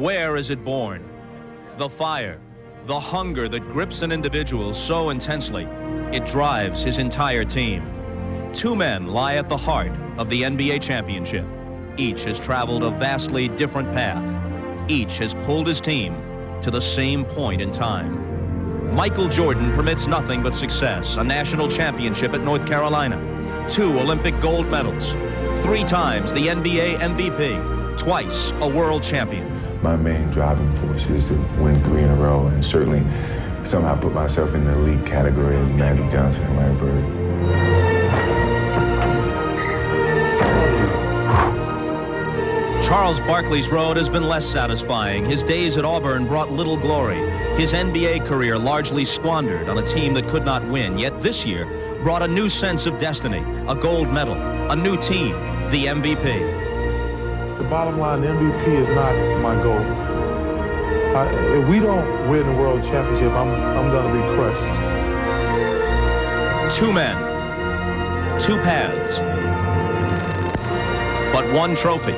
Where is it born? The fire, the hunger that grips an individual so intensely, it drives his entire team. Two men lie at the heart of the NBA championship. Each has traveled a vastly different path. Each has pulled his team to the same point in time. Michael Jordan permits nothing but success, a national championship at North Carolina, 2 Olympic gold medals, 3 times the NBA MVP, twice a world champion. My main driving force is to win 3 in a row and certainly somehow put myself in the elite category as Magic Johnson and Larry Bird. Charles Barkley's road has been less satisfying. His days at Auburn brought little glory. His NBA career largely squandered on a team that could not win. Yet this year brought a new sense of destiny, a gold medal, a new team, the MVP. The bottom line, the MVP is not my goal. If we don't win the world championship, I'm going to be crushed. 2 men, 2 paths, but 1 trophy.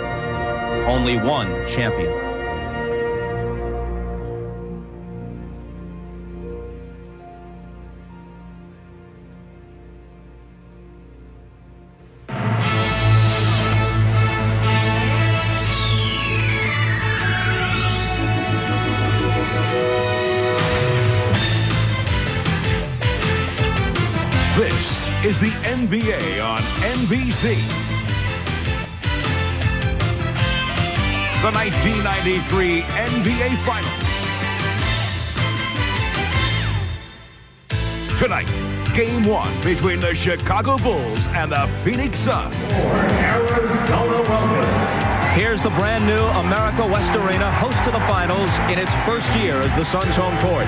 Only 1 champion. This is the NBA on NBC. The 1993 NBA Finals. Tonight, Game 1 between the Chicago Bulls and the Phoenix Suns. Here's the brand new America West Arena, host to the finals in its first year as the Suns' home court.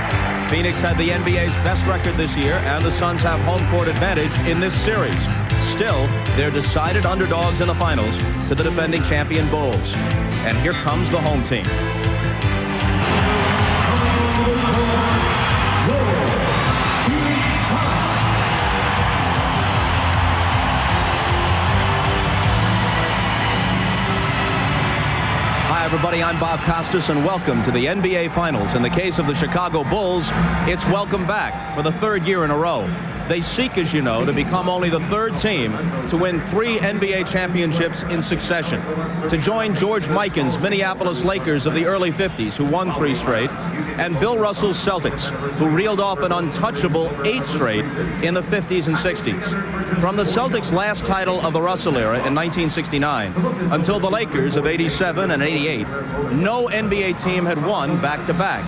Phoenix had the NBA's best record this year, and the Suns have home court advantage in this series. Still, they're decided underdogs in the finals to the defending champion Bulls. And here comes the home team. Hi, everybody. I'm Bob Costas, and welcome to the NBA Finals. In the case of the Chicago Bulls, it's welcome back for the 3rd year in a row. They seek, as you know, to become only the 3rd team to win 3 NBA championships in succession, to join George Mikan's Minneapolis Lakers of the early 50s, who won 3 straight, and Bill Russell's Celtics, who reeled off an untouchable 8 straight in the 50s and 60s. From the Celtics' last title of the Russell era in 1969 until the Lakers of 87 and 88, no NBA team had won back-to-back.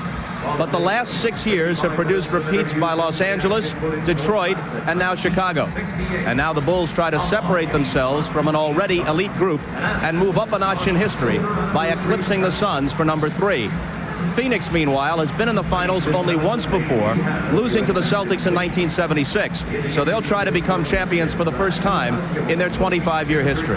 But the last 6 years have produced repeats by Los Angeles, Detroit, and now Chicago. And now the Bulls try to separate themselves from an already elite group and move up a notch in history by eclipsing the Suns for number 3. Phoenix, meanwhile, has been in the finals only once before, losing to the Celtics in 1976. So they'll try to become champions for the first time in their 25-year history.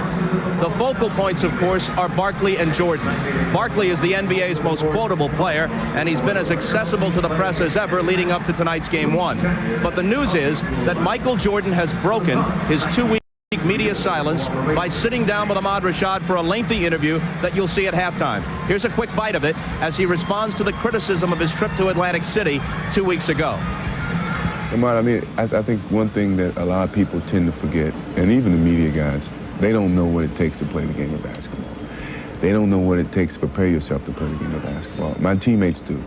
The focal points, of course, are Barkley and Jordan. Barkley is the NBA's most quotable player, and he's been as accessible to the press as ever leading up to tonight's Game 1. But the news is that Michael Jordan has broken his 2-week media silence by sitting down with Ahmad Rashad for a lengthy interview that you'll see at halftime. Here's a quick bite of it as he responds to the criticism of his trip to Atlantic City 2 weeks ago. Ahmad, I mean, I think one thing that a lot of people tend to forget, and even the media guys, they don't know what it takes to play the game of basketball. They don't know what it takes to prepare yourself to play the game of basketball. My teammates do.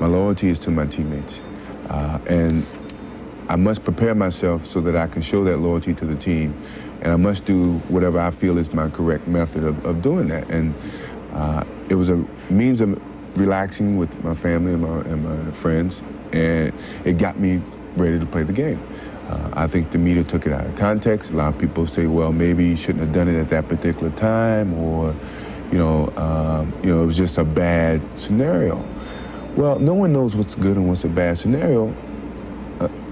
My loyalty is to my teammates. And I must prepare myself so that I can show that loyalty to the team, and I must do whatever I feel is my correct method of doing that. And it was a means of relaxing with my family and my friends, and it got me ready to play the game. I think the media took it out of context. A lot of people say, well, maybe you shouldn't have done it at that particular time, or, it was just a bad scenario. Well, no one knows what's good and what's a bad scenario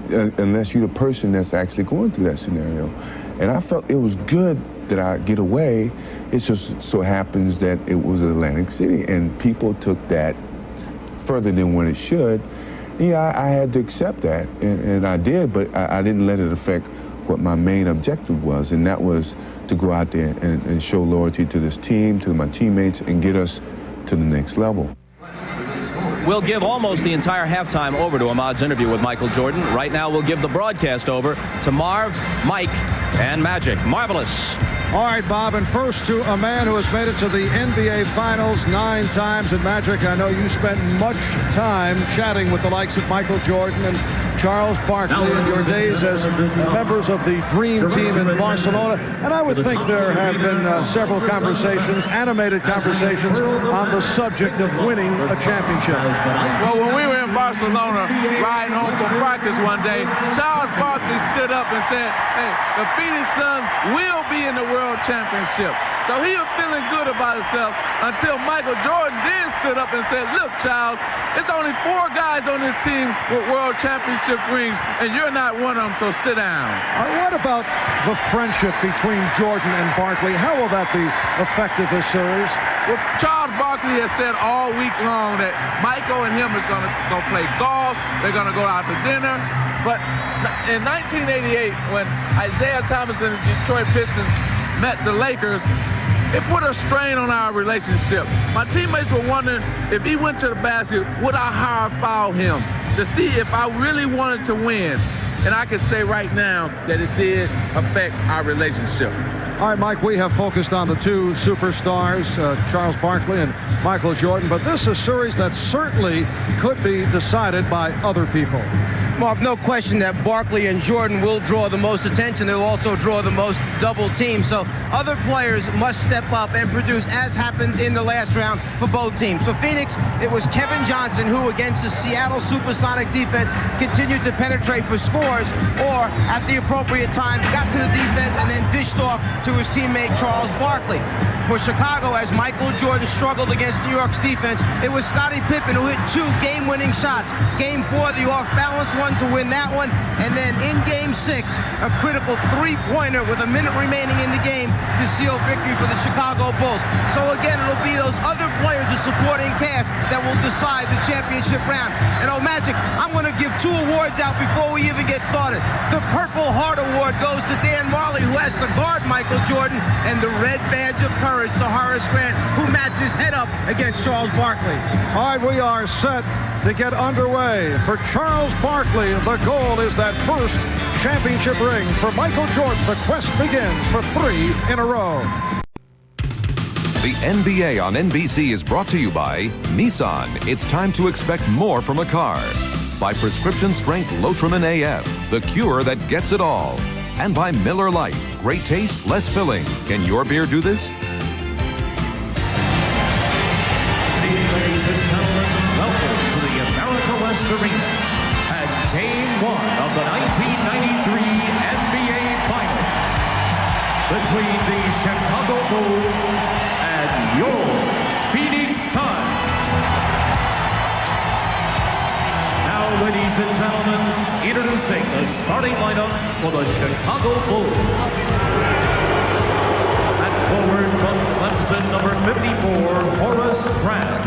unless you're the person that's actually going through that scenario. And I felt it was good that I get away. It just so happens that it was Atlantic City, and people took that further than what it should. Yeah, I had to accept that, and I did, but I didn't let it affect what my main objective was, and that was to go out there and show loyalty to this team, to my teammates, and get us to the next level. We'll give almost the entire halftime over to Ahmad's interview with Michael Jordan. Right now, we'll give the broadcast over to Marv, Mike, and Magic. Marvelous. All right, Bob, and first to a man who has made it to the NBA Finals 9 times. And Magic, I know you spent much time chatting with the likes of Michael Jordan and Charles Barkley in your days as members of the Dream Team in Barcelona. And I would think there have been several conversations, animated conversations, on the subject of winning a championship. Well, when we were in Barcelona riding home from practice one day, Charles Barkley stood up and said, hey, the Phoenix Suns will be in the World Championship. So he was feeling good about himself until Michael Jordan then stood up and said, look, Charles, it's only 4 guys on this team with World Championship rings, and you're not one of them, so sit down. What about the friendship between Jordan and Barkley? How will that be effective this series? Well, Charles Barkley has said all week long that Michael and him is going to go play golf, they're going to go out to dinner. But in 1988, when Isaiah Thomas and the Detroit Pistons met the Lakers, it put a strain on our relationship. My teammates were wondering if he went to the basket, would I high foul him to see if I really wanted to win? And I can say right now that it did affect our relationship. All right, Mike, we have focused on the 2 superstars, Charles Barkley and Michael Jordan, but this is a series that certainly could be decided by other people. Mark, no question that Barkley and Jordan will draw the most attention. They'll also draw the most double teams. So other players must step up and produce, as happened in the last round for both teams. For Phoenix, it was Kevin Johnson who, against the Seattle Supersonic defense, continued to penetrate for scores, or at the appropriate time, got to the defense and then dished off to his teammate Charles Barkley. For Chicago, as Michael Jordan struggled against New York's defense, it was Scottie Pippen who hit 2 game-winning shots. Game 4, the off-balance one to win that one, and then in Game 6, a critical 3-pointer with a minute remaining in the game to seal victory for the Chicago Bulls. So again, it'll be those other players, the supporting cast, that will decide the championship round. And Magic, I'm going to give 2 awards out before we even get started. The Purple Heart Award goes to Dan Marley, who has to guard Michael Jordan, and the Red Badge of Courage to Horace Grant, who matches head up against Charles Barkley. All right, we are set to get underway. For Charles Barkley, the goal is that first championship ring. For Michael Jordan, the quest begins for 3 in a row. The NBA on NBC is brought to you by Nissan. It's time to expect more from a car. By Prescription Strength Lotrimin AF, the cure that gets it all. And by Miller Lite, great taste, less filling. Can your beer do this? Ladies and gentlemen, welcome to the America West Arena at Game 1 of the 1993 NBA Finals between the Chicago Bulls and your Phoenix Suns. Now, ladies and gentlemen, introducing the starting lineup for the Chicago Bulls. At forward from Clemson, number 54, Horace Grant.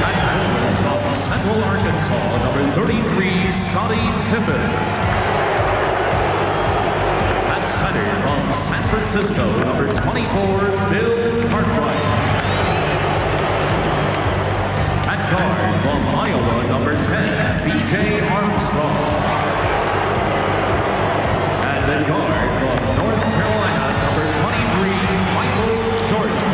At forward from Central Arkansas, number 33, Scottie Pippen. At center from San Francisco, number 24, Bill Cartwright. At guard from Iowa, number 10, B.J. Armstrong. And at guard from North Carolina, number 23, Michael Jordan.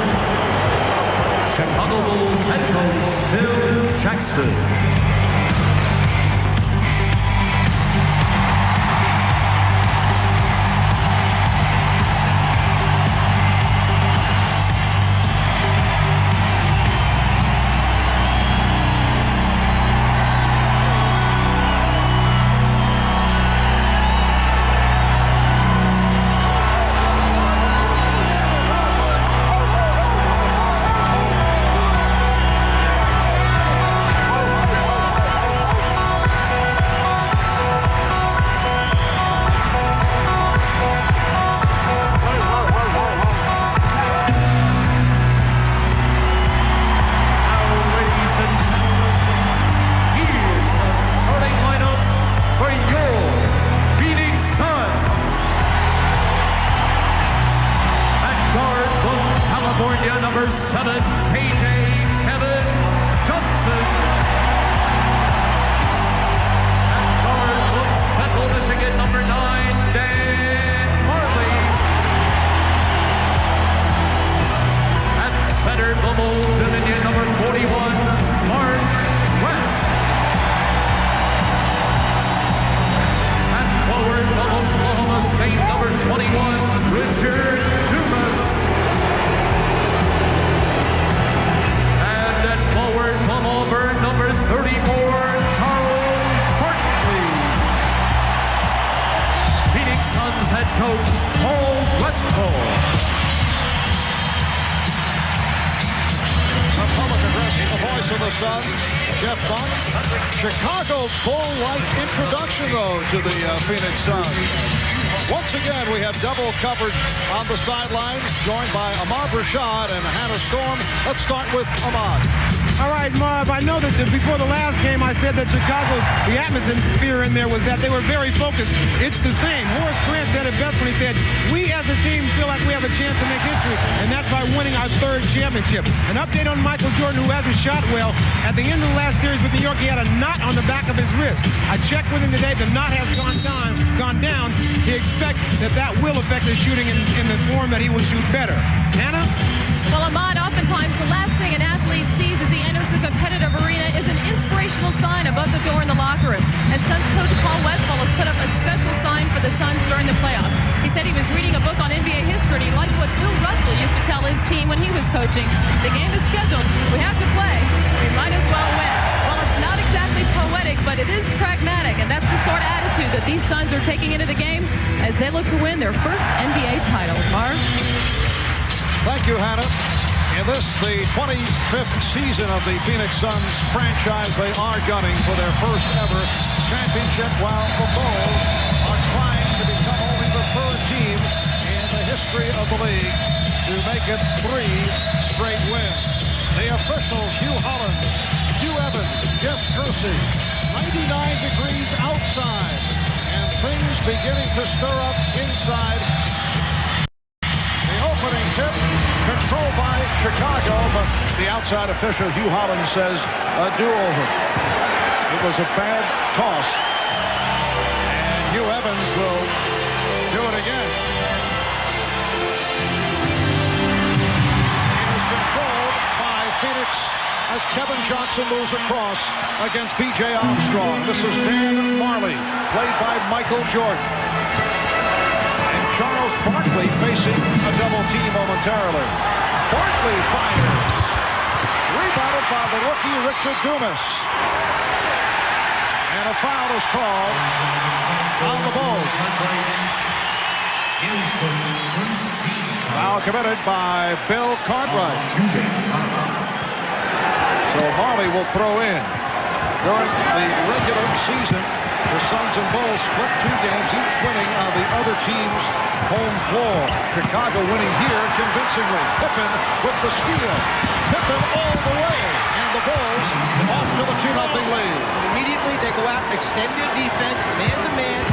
Chicago Bulls head coach, Phil Jackson. Suns, Jeff Buck. Chicago Bull-like introduction, though, to the Phoenix Suns. Once again, we have double coverage on the sidelines, joined by Ahmad Rashad and Hannah Storm. Let's start with Ahmad. All right, Marv, I know that before the last game I said that Chicago, the atmosphere in there was that they were very focused. It's the same. Horace Grant said it best when he said, we as a team feel like we have a chance to make history, and that's by winning our third championship. An update on Michael Jordan, who hasn't shot well. At the end of the last series with New York, he had a knot on the back of his wrist. I checked with him today. The knot has gone down. He expects that will affect his shooting in the form that he will shoot better. Hannah? Well, Ahmad, oftentimes the last thing an athlete sees as he enters the competitive arena is an inspirational sign above the door in the locker room. And Suns coach Paul Westphal has put up a special sign for the Suns during the playoffs. He said he was reading a book on NBA history and he liked what Bill Russell used to tell his team when he was coaching. The game is scheduled. We have to play. We might as well win. Well, it's not exactly poetic, but it is pragmatic, and that's the sort of attitude that these Suns are taking into the game as they look to win their first NBA title. Marv? Thank you, Hannah. In this, the 25th season of the Phoenix Suns franchise, they are gunning for their first ever championship, while the Bulls are trying to become only the third team in the history of the league to make it 3 straight wins. The officials, Hugh Hollins, Hugh Evans, Jeff Kersey, 99 degrees outside, and things beginning to stir up inside. Opening tip, controlled by Chicago, but the outside official, Hugh Hollins, says a do-over. It was a bad toss. And Hugh Evans will do it again. It is controlled by Phoenix as Kevin Johnson moves across against B.J. Armstrong. This is Dan Marley, played by Michael Jordan. Charles Barkley facing a double team momentarily. Barkley fires. Rebounded by the rookie Richard Dumas. And a foul is called on the Bulls. Foul committed by Bill Cartwright. So Marley will throw in. During the regular season, the Suns and Bulls split 2 games, each winning on the other team's home floor. Chicago winning here convincingly. Pippen with the steal. Pippen all the way. And the Bulls off to the 2-0 lead. Immediately they go out and extend their defense, man-to-man,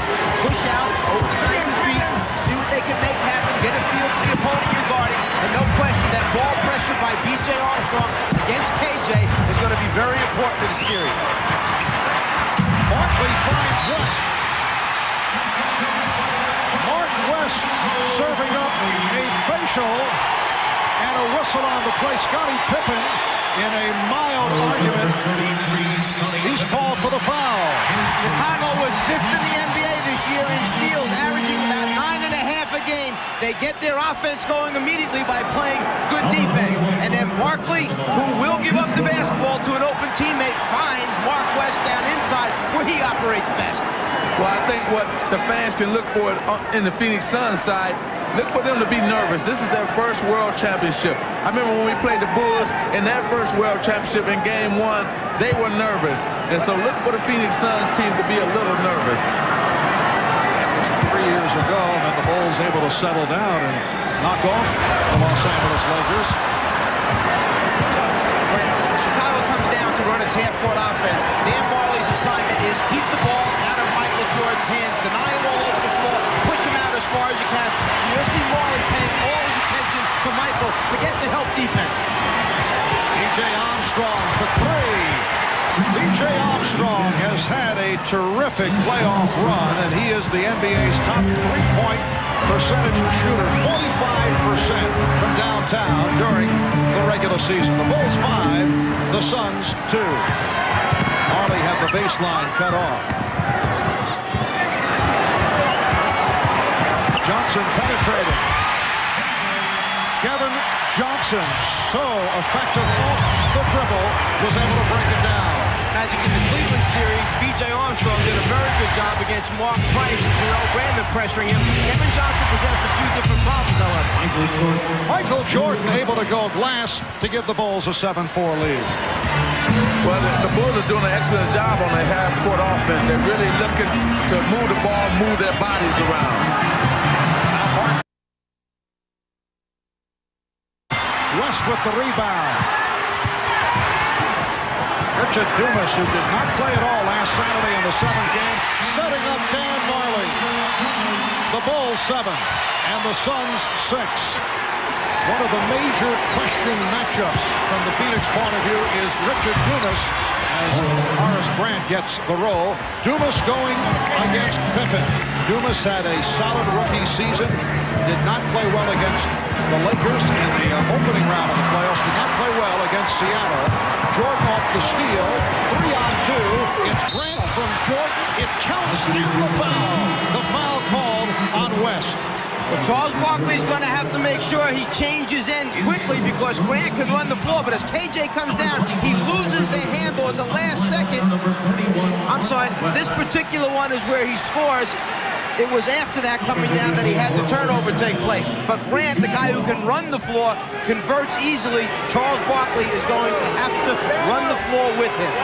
push out over the 90 feet, see what they can make happen, get a feel for the opponent you're guarding, and no question that ball pressure by B.J. Armstrong against KJ is going to be very important to the series. Barkley finds West. Mark West serving up a facial and a whistle on the play. Scottie Pippen in a mild argument. He's called for the foul. Chicago was 5th in the NBA this year in steals, averaging about 9.5 a game. They get their offense going immediately by playing good defense. And then Barkley, who will give up the basketball to an open teammate, finds Mark West down inside where he operates best. Well, I think what the fans can look for in the Phoenix Suns side, look for them to be nervous. This is their first World Championship. I remember when we played the Bulls in that first World Championship in Game 1, they were nervous. And so look for the Phoenix Suns team to be a little nervous. That was 3 years ago, and then the Bulls able to settle down and knock off the Los Angeles Lakers. When Chicago comes down to run its half-court offense, Dan Marley's assignment is keep the ball out of Michael Jordan's hands, deny him all over the floor, push him out as far as you can. So you'll see Marley paying all his attention to Michael. Forget the help defense. B.J. Armstrong for 3. B.J. Armstrong has had a terrific playoff run, and he is the NBA's top 3-point percentage shooter, 45% from downtown during the regular season. The Bulls 5, the Suns 2. Marley had the baseline cut off. Johnson penetrated. Kevin Johnson, so effective off the dribble, was able to break it down. Magic in the Cleveland series, B.J. Armstrong did a very good job against Mark Price and Terrell Brandon pressuring him. Kevin Johnson presents a few different problems, however. Michael Jordan able to go glass to give the Bulls a 7-4 lead. Well, the Bulls are doing an excellent job on their half-court offense. They're really looking to move the ball, move their bodies around. West with the rebound. Richard Dumas, who did not play at all last Saturday in the 7th game, setting up Dan Marley. The Bulls 7 and the Suns 6. One of the major question matchups from the Phoenix point of view is Richard Dumas as Horace Grant gets the role. Dumas going against Pippen. Dumas had a solid rookie season. Did not play well against the Lakers in the opening round of the playoffs. Did not play well against Seattle. Jordan off the steal. 3-on-2. It's Grant from Jordan. It counts in the foul. The foul called on West. Well, Charles Barkley's going to have to make sure he changes ends quickly because Grant can run the floor. But as KJ comes down, he loses the handle at the last second. I'm sorry, this particular one is where he scores. It was after that coming down that he had the turnover take place. But Grant, the guy who can run the floor, converts easily. Charles Barkley is going to have to run the floor with him.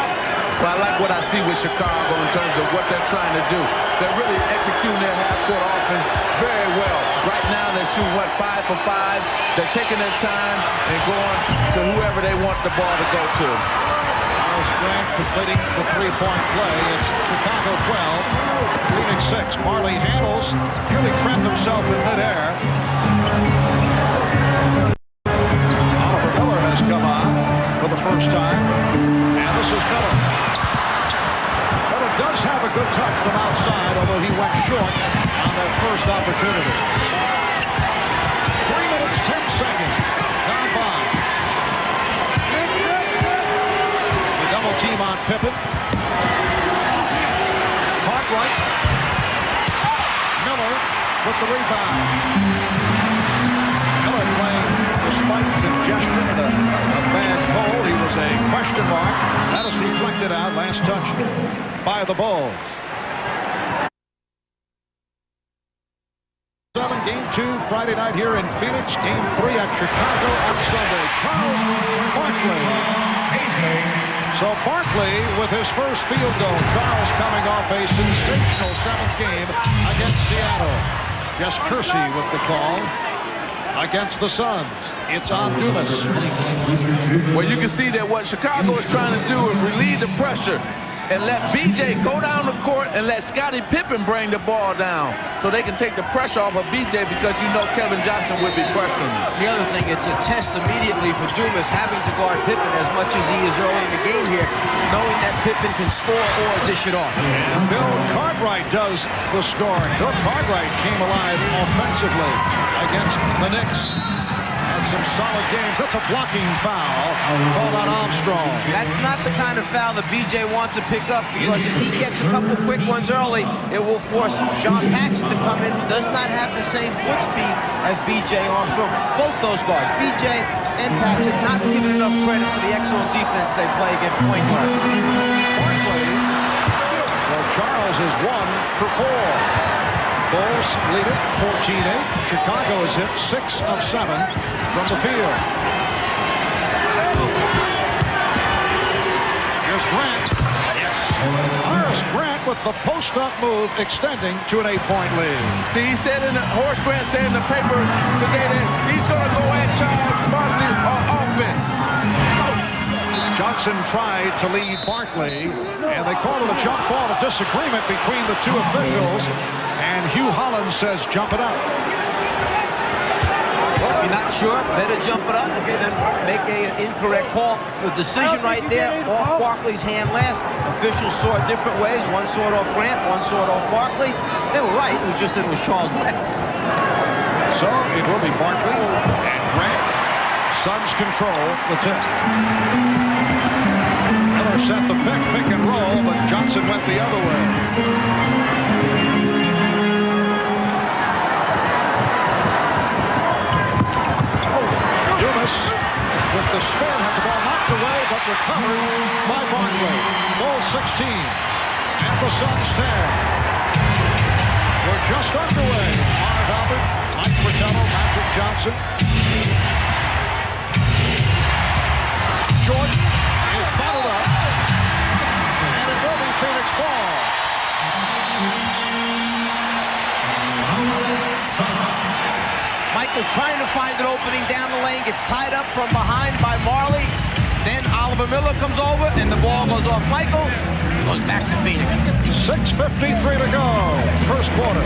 Well, I like what I see with Chicago in terms of what they're trying to do. They're really executing their half-court offense very well. Right now, they're shooting, 5 for 5. They're taking their time and going to whoever they want the ball to go to. Horace Grant completing the three-point play. It's Chicago 12, Phoenix 6. Marley handles, nearly trapped himself in midair. Oliver Miller has come on for the first time. And this is Miller. Miller does have a good touch from outside, although he went short on that first opportunity. 3 minutes, 10 seconds. Gone by. The double team on Pippen. Cartwright. Miller with the rebound. Miller playing despite congestion and a bad cold. He was a question mark. That is deflected out. Last touch by the Bulls. 7, Game 2, Friday night here in Phoenix. Game 3 at Chicago on Sunday. Charles Barkley. So Barkley with his first field goal. Charles coming off a sensational 7th game against Seattle. Jess Kersey with the call against the Suns. It's on Dumas. Well, you can see that what Chicago is trying to do is relieve the pressure and let B.J. go down the court and let Scottie Pippen bring the ball down so they can take the pressure off of B.J. because you know Kevin Johnson would be pressuring him. The other thing, it's a test immediately for Dumas having to guard Pippen as much as he is early in the game here, knowing that Pippen can score or dish it off. And Bill Cartwright does the scoring. Bill Cartwright came alive offensively against the Knicks. Some solid games. That's a blocking foul called on Armstrong. That's not the kind of foul that B.J. wants to pick up because if he gets a couple quick ones early, it will force John Paxson to come in, who does not have the same foot speed as B.J. Armstrong. Both those guards, B.J. and Paxson, not given enough credit for the excellent defense they play against point guards. Barkley. So Charles is 1 for 4. Bulls lead it 14-8. Chicago has hit 6 of 7 from the field. Here's Grant. Yes. Horace Grant with the post-up move extending to an 8-point lead. See, he said Horace Grant said in the paper today that he's going to go at Charles Barkley on offense. Johnson tried to lead Barkley, and they called it a jump ball, a disagreement between the two officials. And Hugh Holland says, jump it up. Well, if you're not sure, better jump it up. Okay, then make an incorrect call. The decision right there, off Barkley's hand last. Officials saw it different ways. One saw it off Grant, one saw it off Barkley. They were right. It was just that it was Charles last. So it will be Barkley and Grant. Suns control the tip. Miller set the pick and roll, but Johnson went the other way. With the spin, had the ball knocked away, but recovered by Barkley. Bulls 16 and the Suns 10. We're just underway. Marv Albert, Mike Fratello, Magic Johnson. Jordan is bottled up, and it will be Phoenix ball. Michael trying to find an opening down the lane, gets tied up from behind by Marley. Then Oliver Miller comes over, and the ball goes off Michael. Goes back to Phoenix. 6:53 to go, first quarter.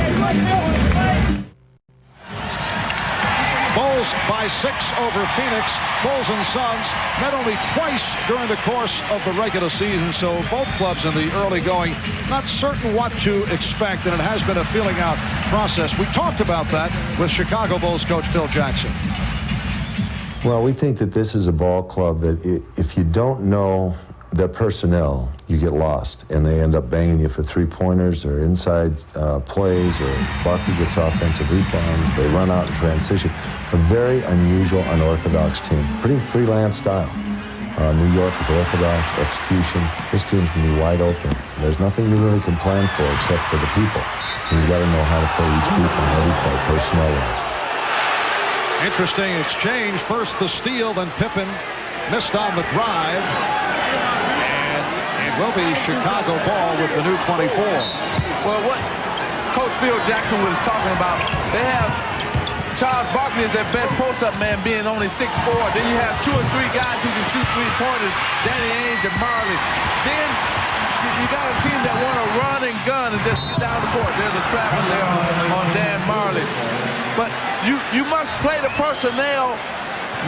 Bulls by 6 over Phoenix. Bulls and Suns met only twice during the course of the regular season, so both clubs in the early going not certain what to expect, and it has been a feeling out process. We talked about that with Chicago Bulls coach Phil Jackson. Well, we think that this is a ball club that if you don't know their personnel, you get lost, and they end up banging you for three-pointers or inside plays, or Barkley gets offensive rebounds. They run out in transition. A very unusual, unorthodox team. Pretty freelance style. New York is orthodox, execution. This team's going to be wide open. There's nothing you really can plan for except for the people. And you've got to know how to play each group on every play, personnel-wise. Interesting exchange. First the steal, then Pippen missed on the drive. It will be Chicago ball with the new 24. Well, what Coach Phil Jackson was talking about, they have Charles Barkley as their best post-up man, being only 6'4". Then you have 2 or 3 guys who can shoot three-pointers, Danny Ainge and Marley. Then you got a team that want to run and gun and just get down the court. There's a trapping there on Dan Marley. But you must play the personnel,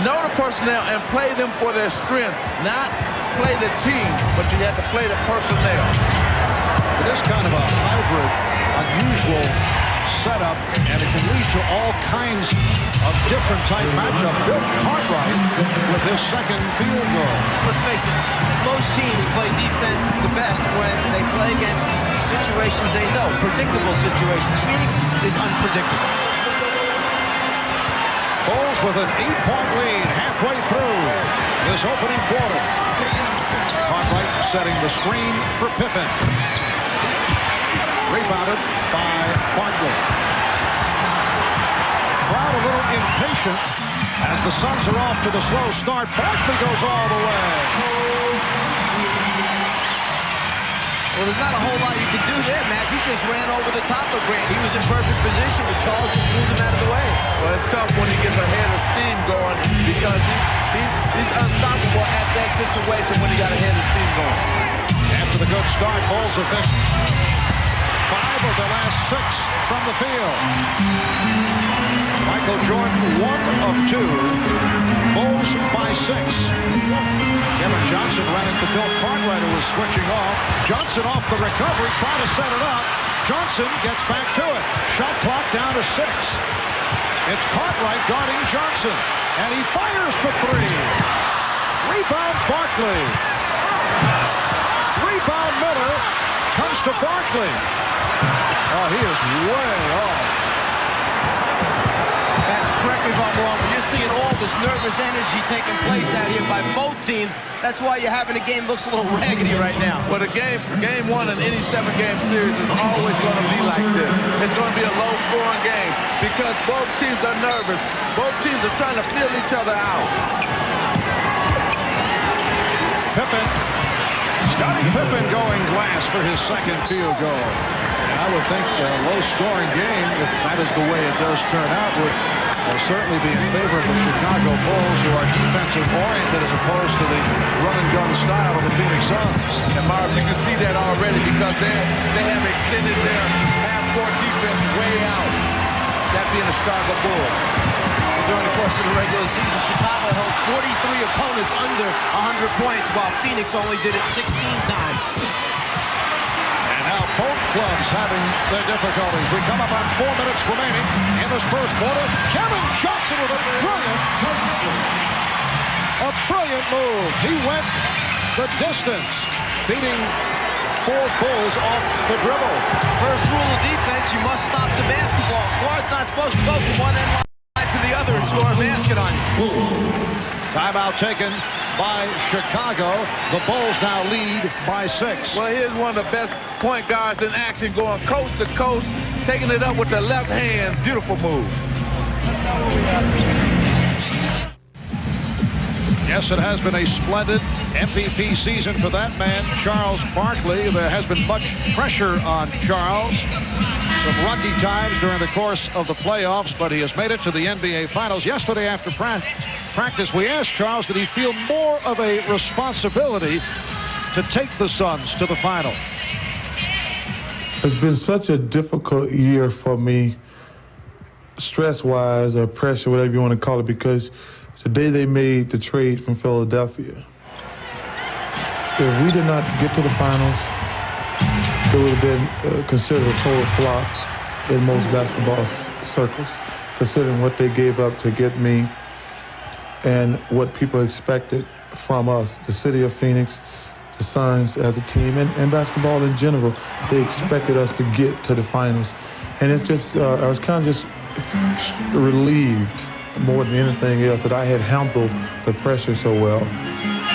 know the personnel, and play them for their strength, not play the team, but you have to play the personnel. It is kind of a hybrid, unusual setup, and it can lead to all kinds of different type matchups. Bill Cartwright with his second field goal. Let's face it, most teams play defense the best when they play against situations they know, predictable situations. Phoenix is unpredictable. Bulls with an 8-point lead halfway through this opening quarter. Cartwright setting the screen for Pippen. Rebounded by Barkley. Crowd a little impatient as the Suns are off to the slow start. Barkley goes all the way. Well, there's not a whole lot you can do there, Matt. He just ran over the top of Grant. He was in perfect position, but Charles just moved him out of the way. Well, it's tough when he gets a head of steam going because he's unstoppable at that situation when he got a head of steam going. After the good start, Bulls have missed 5 of the last 6 from the field. Michael Jordan, 1 of 2. Bulls by 6. Kevin Johnson ran into Bill Cartwright, who was switching off. Johnson off the recovery, trying to set it up. Johnson gets back to it. Shot clock down to 6. It's Cartwright guarding Johnson, and he fires for 3. Rebound Barkley. Rebound Miller comes to Barkley. Oh, he is way off. That's correct me if I'm wrong, but you're seeing all this nervous energy taking place out here by both teams. That's why you're having a game looks a little raggedy right now. But game 1 in any 7-game series is always going to be like this. It's going to be a low-scoring game because both teams are nervous. Both teams are trying to feel each other out. Pippen. Scottie Pippen going glass for his second field goal. And I would think a low-scoring game, if that is the way it does turn out, would certainly be in favor of the Chicago Bulls, who are defensive-oriented as opposed to the run-and-gun style of the Phoenix Suns. And Marv, you can see that already because they have extended their half-court defense way out. That being the Chicago Bulls. During the course of the regular season, Chicago held 43 opponents under 100 points, while Phoenix only did it 16 times. And now both clubs having their difficulties. We come up on 4 minutes remaining in this first quarter. Kevin Johnson with a brilliant move. He went the distance, beating 4 Bulls off the dribble. First rule of defense, you must stop the basketball. Guard's not supposed to go from one end line to the other and score a basket on you. Timeout taken by Chicago. The Bulls now lead by 6. Well, here's one of the best point guards in action, going coast to coast, taking it up with the left hand. Beautiful move. Yes, it has been a splendid MVP season for that man, Charles Barkley. There has been much pressure on Charles. Some rocky times during the course of the playoffs, but he has made it to the NBA Finals. Yesterday after practice, we asked Charles, did he feel more of a responsibility to take the Suns to the finals? It's been such a difficult year for me, stress-wise or pressure, whatever you want to call it, because today they made the trade from Philadelphia. If we did not get to the finals, it would have been considered a total flop in most basketball circles, considering what they gave up to get me and what people expected from us, the city of Phoenix, the Suns as a team, and basketball in general. They expected us to get to the finals. And it's just, I was kind of just relieved more than anything else that I had handled the pressure so well.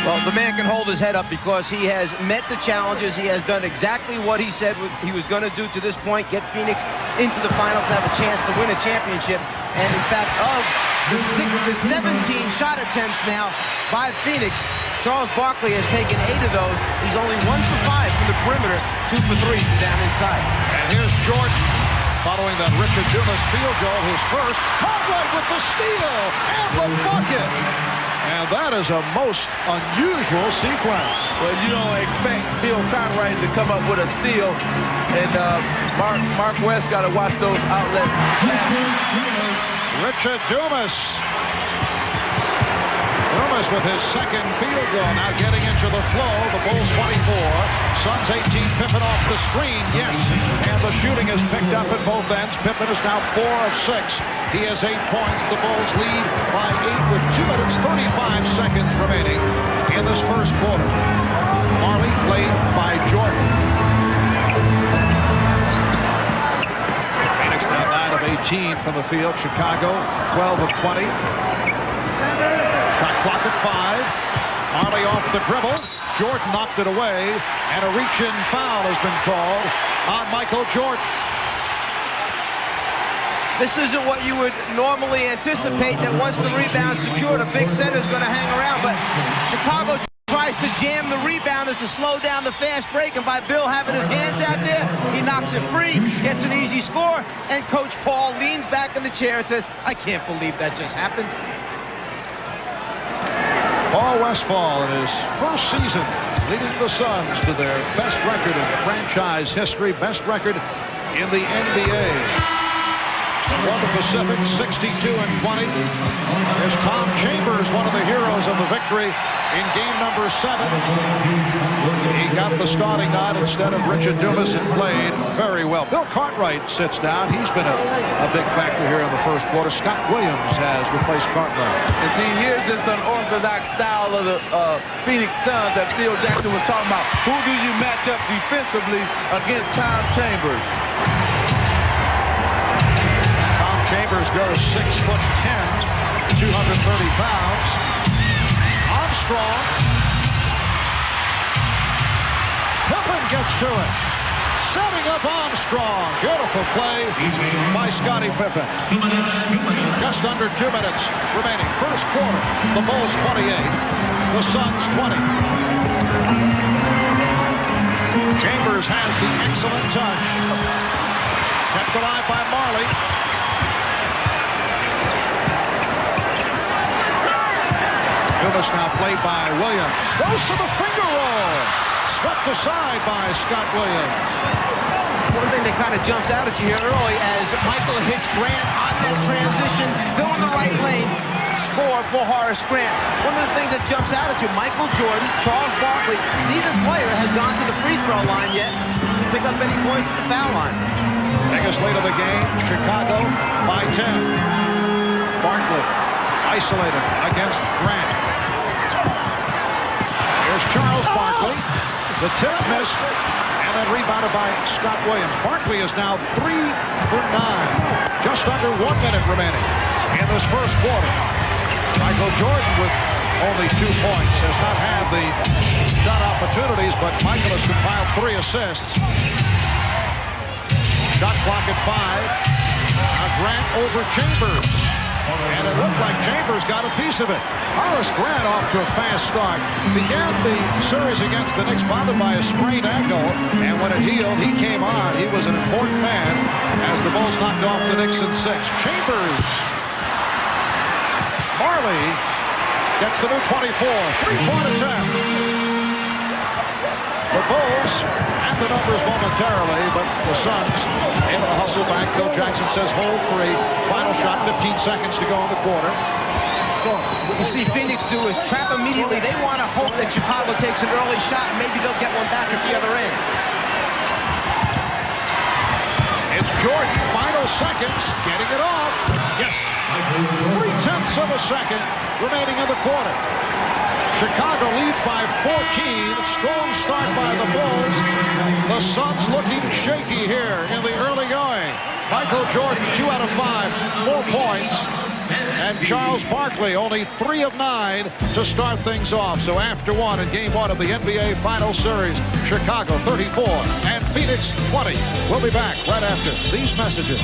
Well, the man can hold his head up because he has met the challenges. He has done exactly what he said he was going to do to this point, get Phoenix into the finals, have a chance to win a championship. And in fact, of the 17 shot attempts now by Phoenix, Charles Barkley has taken 8 of those. He's only 1 for 5 from the perimeter, 2 for 3 from down inside. And here's Jordan following that Richard Dumas field goal, his first. Cartwright with the steal and the bucket. And that is a most unusual sequence. Well, you don't expect Bill Cartwright to come up with a steal, and Mark West got to watch those outlet passes. Richard Dumas. Dumas with his second field goal, now getting into the flow. The Bulls 24, Suns 18. Pippen off the screen, yes. And the shooting is picked up at both ends. Pippen is now 4 of 6. He has 8 points. The Bulls lead by 8 with 2 minutes 35 seconds remaining in this first quarter. Marley played by Jordan. Phoenix now 9 of 18 from the field. Chicago 12 of 20. Shot clock at 5. Marley off the dribble. Jordan knocked it away, and a reach-in foul has been called on Michael Jordan. This isn't what you would normally anticipate, that once the rebound's secured, a big center is going to hang around. But Chicago tries to jam the rebounders to slow down the fast break, and by Bill having his hands out there, he knocks it free, gets an easy score, and Coach Paul leans back in the chair and says, I can't believe that just happened. Paul Westphal in his first season leading the Suns to their best record in franchise history, best record in the NBA. Won the Pacific 62-20. There's Tom Chambers, one of the heroes of the victory in game number 7. He got the starting nod instead of Richard Dumas and played very well. Bill Cartwright sits down. He's been a big factor here in the first quarter. Scott Williams has replaced Cartwright. And see, here's this unorthodox style of the Phoenix Suns that Phil Jackson was talking about. Who do you match up defensively against Tom Chambers? Chambers goes 6'10", 230 pounds. Armstrong. Pippen gets to it. Setting up Armstrong. Beautiful play by Scottie Pippen. Just under 2 minutes remaining. First quarter. The Bulls 28. The Suns 20. Chambers has the excellent touch. Kept alive by Marley. Dumas now played by Williams. Goes to the finger roll. Swept aside by Scott Williams. One thing that kind of jumps out at you here early as Michael hits Grant on that transition, filling the right lane, score for Horace Grant. One of the things that jumps out at you, Michael Jordan, Charles Barkley, neither player has gone to the free throw line yet to pick up any points at the foul line. Biggest lead of the game, Chicago by 10. Barkley isolated against Grant. Here's Charles Barkley. The tip missed, and then rebounded by Scott Williams. Barkley is now 3 for 9. Just under 1 minute remaining in this first quarter. Michael Jordan with only 2 points. Has not had the shot opportunities, but Michael has compiled 3 assists. Shot clock at 5. Now Grant over Chambers. And it looked like Chambers got a piece of it. Horace Grant off to a fast start. Began the series against the Knicks bothered by a sprained ankle, and when it healed, he came on. He was an important man as the Bulls knocked off the Knicks in 6. Chambers. Marley gets the new 24. 3-point attempt. The Bulls and the numbers momentarily, but the Suns able to hustle back. Phil Jackson says hold for a final shot. 15 seconds to go in the quarter. What you see Phoenix do is trap immediately. They want to hope that Chicago takes an early shot, and maybe they'll get one back at the other end. It's Jordan, final seconds, getting it off. Yes, 0.3 of a second remaining in the quarter. Chicago leads by 14. Strong start by the Bulls. The Suns looking shaky here in the early going. Michael Jordan, 2 out of 5, 4 points. And Charles Barkley, only 3 of 9 to start things off. So after 1 in Game 1 of the NBA Finals Series, Chicago 34 and Phoenix 20. We'll be back right after these messages.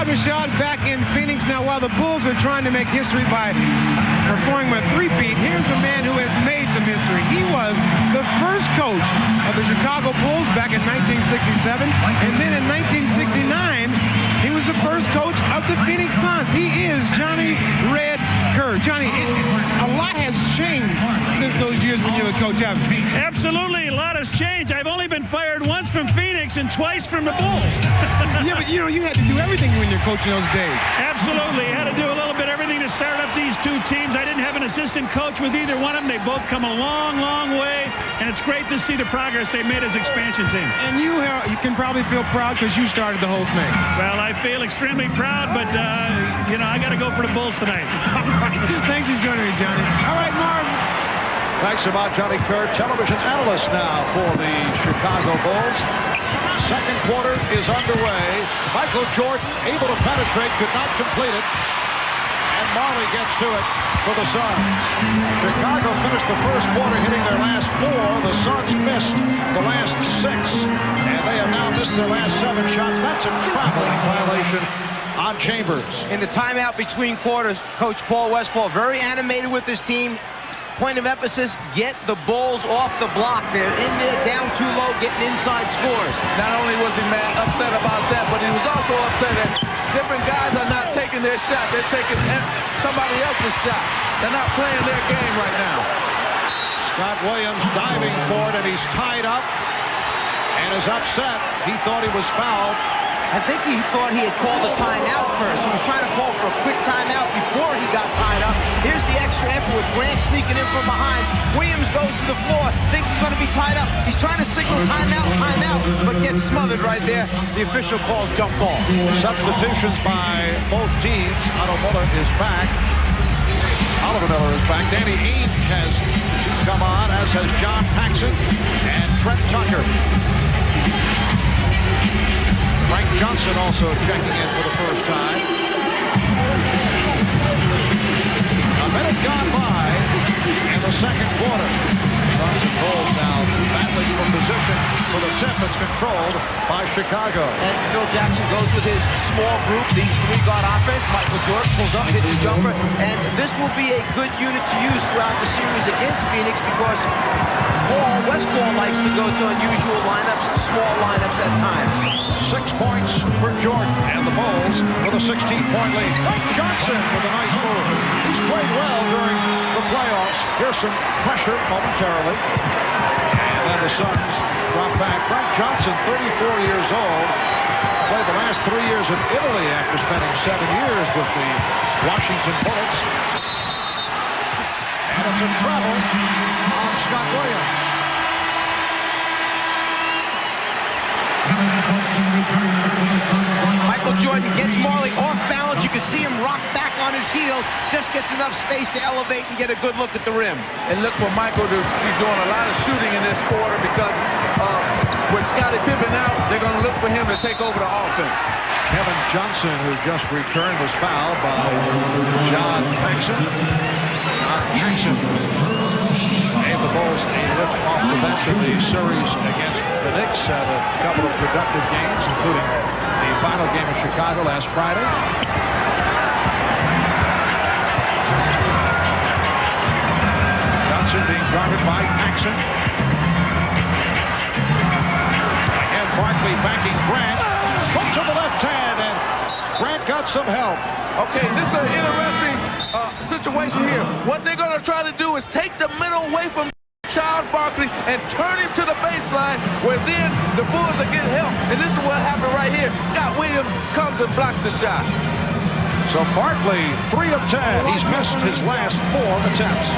Rashad back in Phoenix now. While the Bulls are trying to make history by performing a three-peat, here's a man who has made some history. He was the first coach of the Chicago Bulls back in 1967, and then in 1969 he was the first coach of the Phoenix Suns. He is Johnny Red Kerr. Johnny, a lot has changed since those years when you were the coach, haven't you? Absolutely, a lot has changed. I've only been fired once from Phoenix and twice from the Bulls. Yeah, but you know, you had to do everything when you're coaching those days. Absolutely, I had to do a little bit everything to start up these 2 teams. I didn't have an assistant coach with either one of them. They both come a long, long way, and it's great to see the progress they made as expansion team. And you can probably feel proud because you started the whole thing. Well, I feel extremely proud, but you know, I got to go for the Bulls tonight. Thanks for joining me, Johnny. All right, Marv. Thanks a lot, Johnny Kerr, television analyst now for the Chicago Bulls. Second quarter is underway. Michael Jordan able to penetrate, could not complete it. And Marley gets to it for the Suns. Chicago finished the first quarter hitting their last 4. The Suns missed the last 6. And they have now missed their last 7 shots. That's a traveling violation on Chambers. In the timeout between quarters, Coach Paul Westphal very animated with his team. Point of emphasis, get the Bulls off the block. They're in there, down too low, getting inside scores. Not only was he upset about that, but he was also upset that different guys are not taking their shot. They're taking somebody else's shot. They're not playing their game right now. Scott Williams diving for it, and he's tied up and is upset. He thought he was fouled. I think he thought he had called a timeout first. He was trying to call for a quick timeout before he got tied up. Here's the extra effort with Grant sneaking in from behind. Williams goes to the floor, thinks he's going to be tied up. He's trying to signal timeout, but gets smothered right there. The official calls jump ball. Substitutions by both teams. Otto Miller is back. Oliver Miller is back. Danny Ainge has come on, as has John Paxson and Trent Tucker. Frank Johnson also checking in for the first time. A minute gone by in the second quarter. Suns and Bulls now battling for position for the tip. It's controlled by Chicago. And Phil Jackson goes with his small group, the 3-guard offense. Michael Jordan pulls up, hits a jumper. And this will be a good unit to use throughout the series against Phoenix because Paul Westphal likes to go to unusual lineups, small lineups at times. 6 points for Jordan and the Bulls with a 16-point lead. Frank Johnson with a nice move. He's played well during the playoffs. Here's some pressure momentarily. And then the Suns drop back. Frank Johnson, 34 years old, played the last 3 years in Italy after spending 7 years with the Washington Bullets. And it's a travel on Scott Williams. Michael Jordan gets Marley off balance. You can see him rock back on his heels, just gets enough space to elevate and get a good look at the rim. And look for Michael to be doing a lot of shooting in this quarter because with Scottie Pippen out, they're going to look for him to take over the offense. Kevin Johnson, who just returned, was fouled by John Paxson. John Paxson gave the Bulls a lift off the bench in the series against the Knicks. Had a couple of productive games, including the final game of Chicago last Friday. Johnson being guarded by Paxson. Again, Barkley backing Grant. Put to the left hand, and Grant got some help. Okay, this is an interesting situation here. What they're going to try to do is take the middle away from Charles Barkley and turn him to the baseline, where then the Bulls are getting help. And this is what happened right here. Scott Williams comes and blocks the shot. So Barkley, 3 of 10. He's missed his last 4 attempts.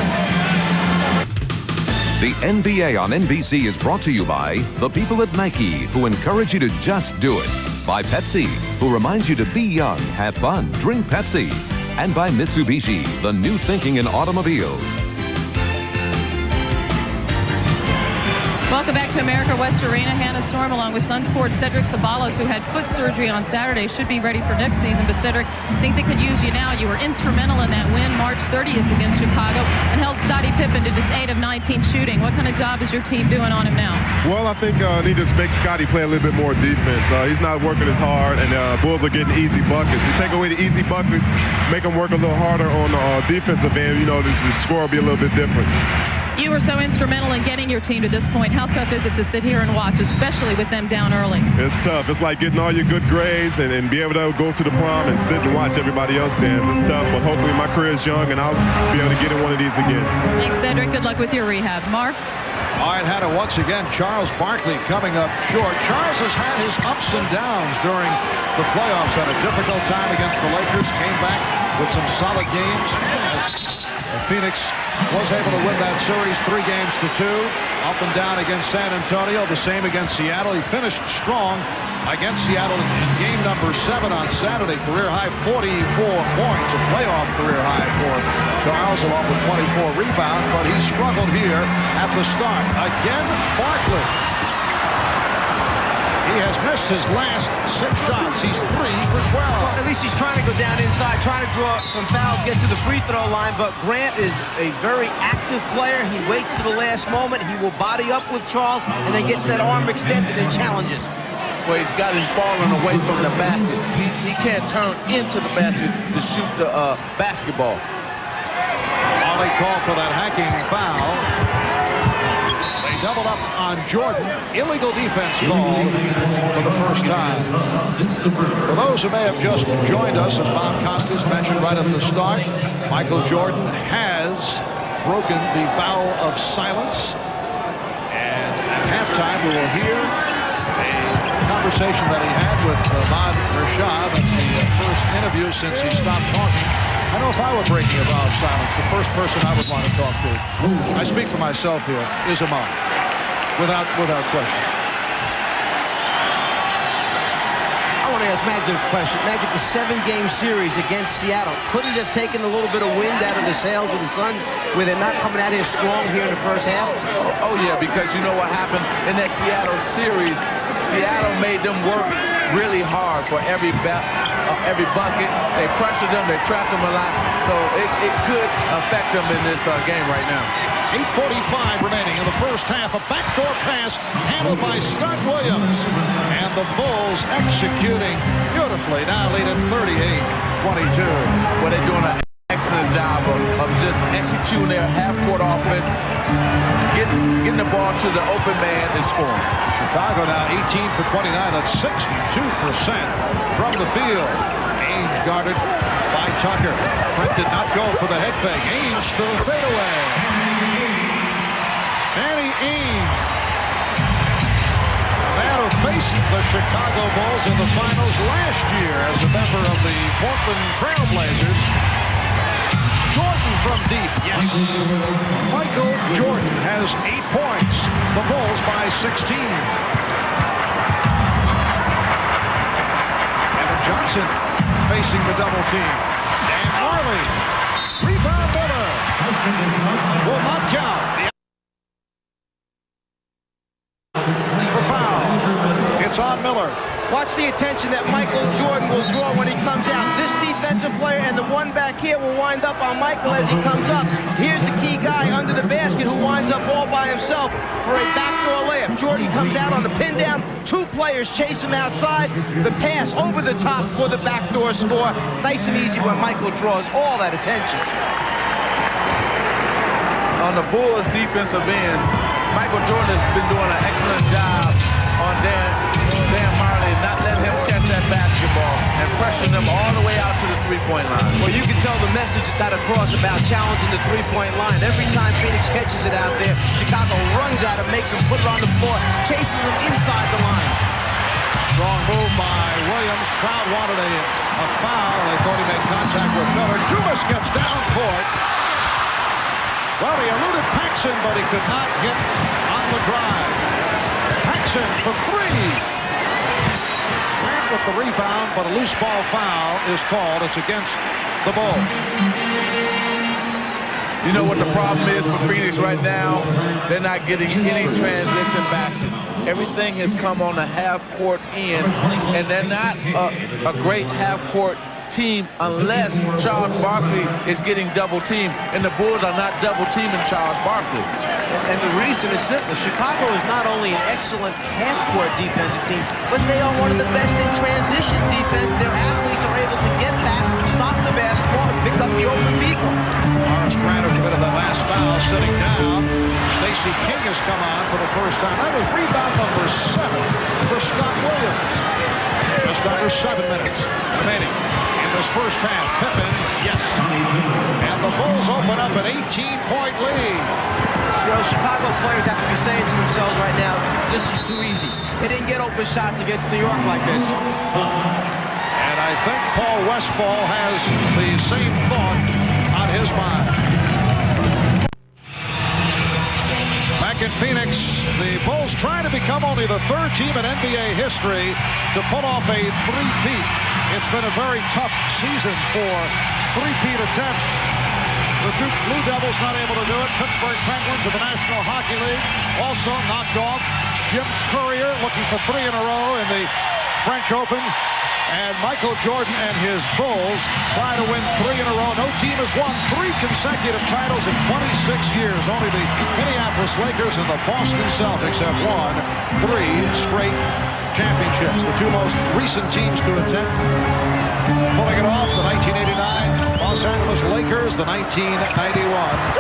The NBA on NBC is brought to you by the people at Nike, who encourage you to just do it. By Pepsi, who reminds you to be young, have fun, drink Pepsi. And by Mitsubishi, the new thinking in automobiles. Welcome back to America West Arena. Hannah Storm, along with Suns forward Cedric Ceballos, who had foot surgery on Saturday, should be ready for next season. But Cedric, I think they could use you now. You were instrumental in that win March 30th against Chicago and held Scottie Pippen to just 8 of 19 shooting. What kind of job is your team doing on him now? Well, I think need to make Scottie play a little bit more defense. He's not working as hard, and Bulls are getting easy buckets. You take away the easy buckets, make them work a little harder on the defensive end, you know, the score will be a little bit different. You were so instrumental in getting your team to this point. How tough is it to sit here and watch, especially with them down early? It's tough. It's like getting all your good grades and be able to go to the prom and sit and watch everybody else dance. It's tough, but hopefully my career is young and I'll be able to get in one of these again. Thanks, Cedric. Good luck with your rehab. Marv? All right, Hannah, once again, Charles Barkley coming up short. Charles has had his ups and downs during the playoffs. Had a difficult time against the Lakers. Came back with some solid games as Phoenix was able to win that series 3 games to 2. Up and down against San Antonio. The same against Seattle. He finished strong against Seattle in game number 7 on Saturday. Career high 44 points. A playoff career high for Charles, along with 24 rebounds. But he struggled here at the start. Again, Barkley. He has missed his last 6 shots. He's 3 for 12. Well, at least he's trying to go down inside, trying to draw some fouls, get to the free throw line. But Grant is a very active player. He waits to the last moment. He will body up with Charles and then gets that arm extended and challenges. Well, he's got him falling away from the basket. He can't turn into the basket to shoot the basketball. Ollie called for that hacking foul. Doubled up on Jordan. Illegal defense called for the first time. For those who may have just joined us, as Bob Costas mentioned right at the start, Michael Jordan has broken the vow of silence. And at halftime, we will hear a conversation that he had with Ahmad Rashad. That's the first interview since he stopped talking. I know if I were breaking a vow of silence, the first person I would want to talk to, I speak for myself here, is Ahmad, without question. I want to ask Magic a question. Magic, the 7-game series against Seattle, couldn't it have taken a little bit of wind out of the sails of the Suns where they're not coming out here strong here in the first half? Oh yeah, because you know what happened in that Seattle series? Seattle made them work really hard for every bucket. They pressured them, they trapped them a lot, so it could affect them in this game right now. 8:45 remaining in the first half. A backdoor pass handled by Scott Williams. And the Bulls executing beautifully. Now lead at 38-22. Well, they're doing an excellent job of just executing their half-court offense, getting the ball to the open man and scoring. Chicago now 18 for 29. That's 62% from the field. Ainge guarded by Tucker. Trent did not go for the head fake. Ainge to the fadeaway. Danny Ainge, the man who faced the Chicago Bulls in the finals last year as a member of the Portland Trail Blazers. Jordan from deep, yes. Michael Jordan has 8 points. The Bulls by 16. Evan Johnson facing the double team. Dan Marley Marley. Rebound Miller. Will not count. The foul. It's on Miller. Watch the attention that Michael Jordan will draw when he comes out. This defensive player and the one back here will wind up on Michael as he comes up. Here's the key guy under the basket who winds up all by himself for a backdoor layup. Jordan comes out on the pin down. Two players chase him outside. The pass over the top for the backdoor score. Nice and easy when Michael draws all that attention. On the Bulls defensive end, Michael Jordan has been doing an excellent job on Dan Marley, not letting him catch that basketball and pressuring him all the way out to the three-point line. Well, you can tell the message got across about challenging the three-point line. Every time Phoenix catches it out there, Chicago runs at him, makes him put it on the floor, chases him inside the line. Strong move by Williams. Crowd wanted a foul. They thought he made contact with Miller. Dumas gets down court. Well, he eluded Paxson, but he could not hit on the drive. Paxson for three. Grant with the rebound, but a loose ball foul is called. It's against the Bulls. You know what the problem is for Phoenix right now? They're not getting any transition baskets. Everything has come on the half-court end, and they're not a great half-court team unless Charles Barkley is getting double-teamed, and the Bulls are not double-teaming Charles Barkley. And the reason is simple. Chicago is not only an excellent half-court defensive team, but they are one of the best in transition defense. Their athletes are able to get back, stop the basketball, and pick up the open people. Morris Grant committed the last foul, sitting down. Stacey King has come on for the first time. That was rebound number 7 for Scott Williams. Just under 7 minutes remaining in this first half. Pippen, yes. And the Bulls open up an 18-point lead. You know, Chicago players have to be saying to themselves right now, this is too easy. They didn't get open shots against New York like this. And I think Paul Westphal has the same thought on his mind. Back in Phoenix, the Bulls trying to become only the 3rd team in NBA history to pull off a three-peat. It's been a very tough season for three-peat attempts. The Duke Blue Devils not able to do it. Pittsburgh Penguins of the National Hockey League also knocked off. Jim Courier looking for 3 in a row in the French Open. And Michael Jordan and his Bulls try to win 3 in a row. No team has won 3 consecutive titles in 26 years. Only the Minneapolis Lakers and the Boston Celtics have won 3 straight championships. The 2 most recent teams to attempt pulling it off, the 1989 Los Angeles Lakers, the 1991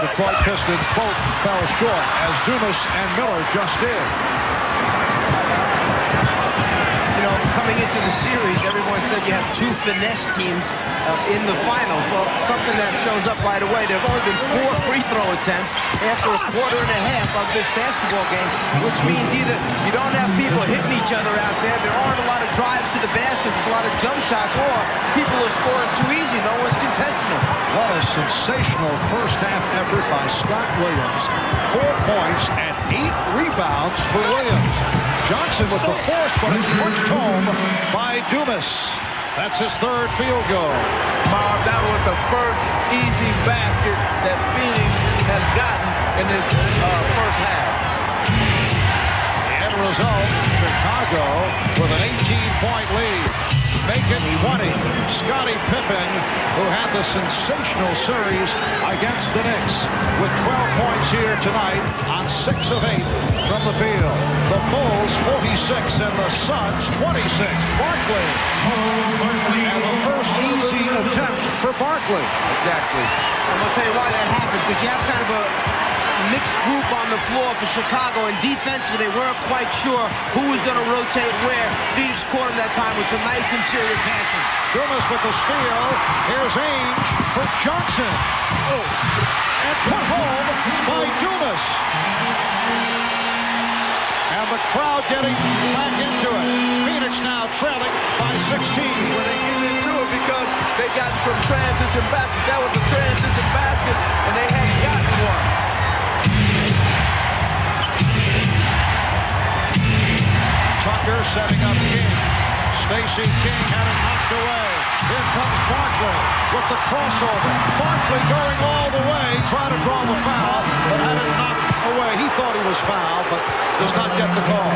Detroit Pistons, both fell short, as Dumas and Miller just did. You know, coming into the series, everyone said you have 2 finesse teams in the finals. Well, something that shows up right away, there have only been 4 free throw attempts after a quarter and a half of this basketball game, which means either you don't have people hitting each other out there, there aren't a lot of drives to the basket, there's a lot of jump shots, or people are scoring too easy, no one's contesting them. What a sensational first half effort by Scott Williams. 4 points and 8 rebounds for Williams. Johnson with the force, but it's punched home by Dumas. That's his 3rd field goal. Marv, that was the first easy basket that Phoenix has gotten in this first half. The end result, Chicago with an 18-point lead. Make it 20. Scottie Pippen, who had the sensational series against the Knicks, with 12 points here tonight on 6 of 8 from the field. The Bulls 46 and the Suns 26. Barkley. And the first easy attempt for Barkley. Exactly. I'm going to tell you why that happened, because you have kind of a mixed group on the floor for Chicago, and defensively they weren't quite sure who was going to rotate where. Phoenix caught him that time with some nice interior passing. Dumas with the steal. Here's Ainge for Johnson. Oh. And put home by Dumas. And the crowd getting back into it. Phoenix now trailing by 16. When they get into it because they got some transition baskets. That was a transition basket, and they hadn't gotten one. Tucker setting up King. Stacey King had it knocked away. Here comes Barkley with the crossover. Barkley going all the way, trying to draw the foul, but had it knocked away. He thought he was fouled, but does not get the call.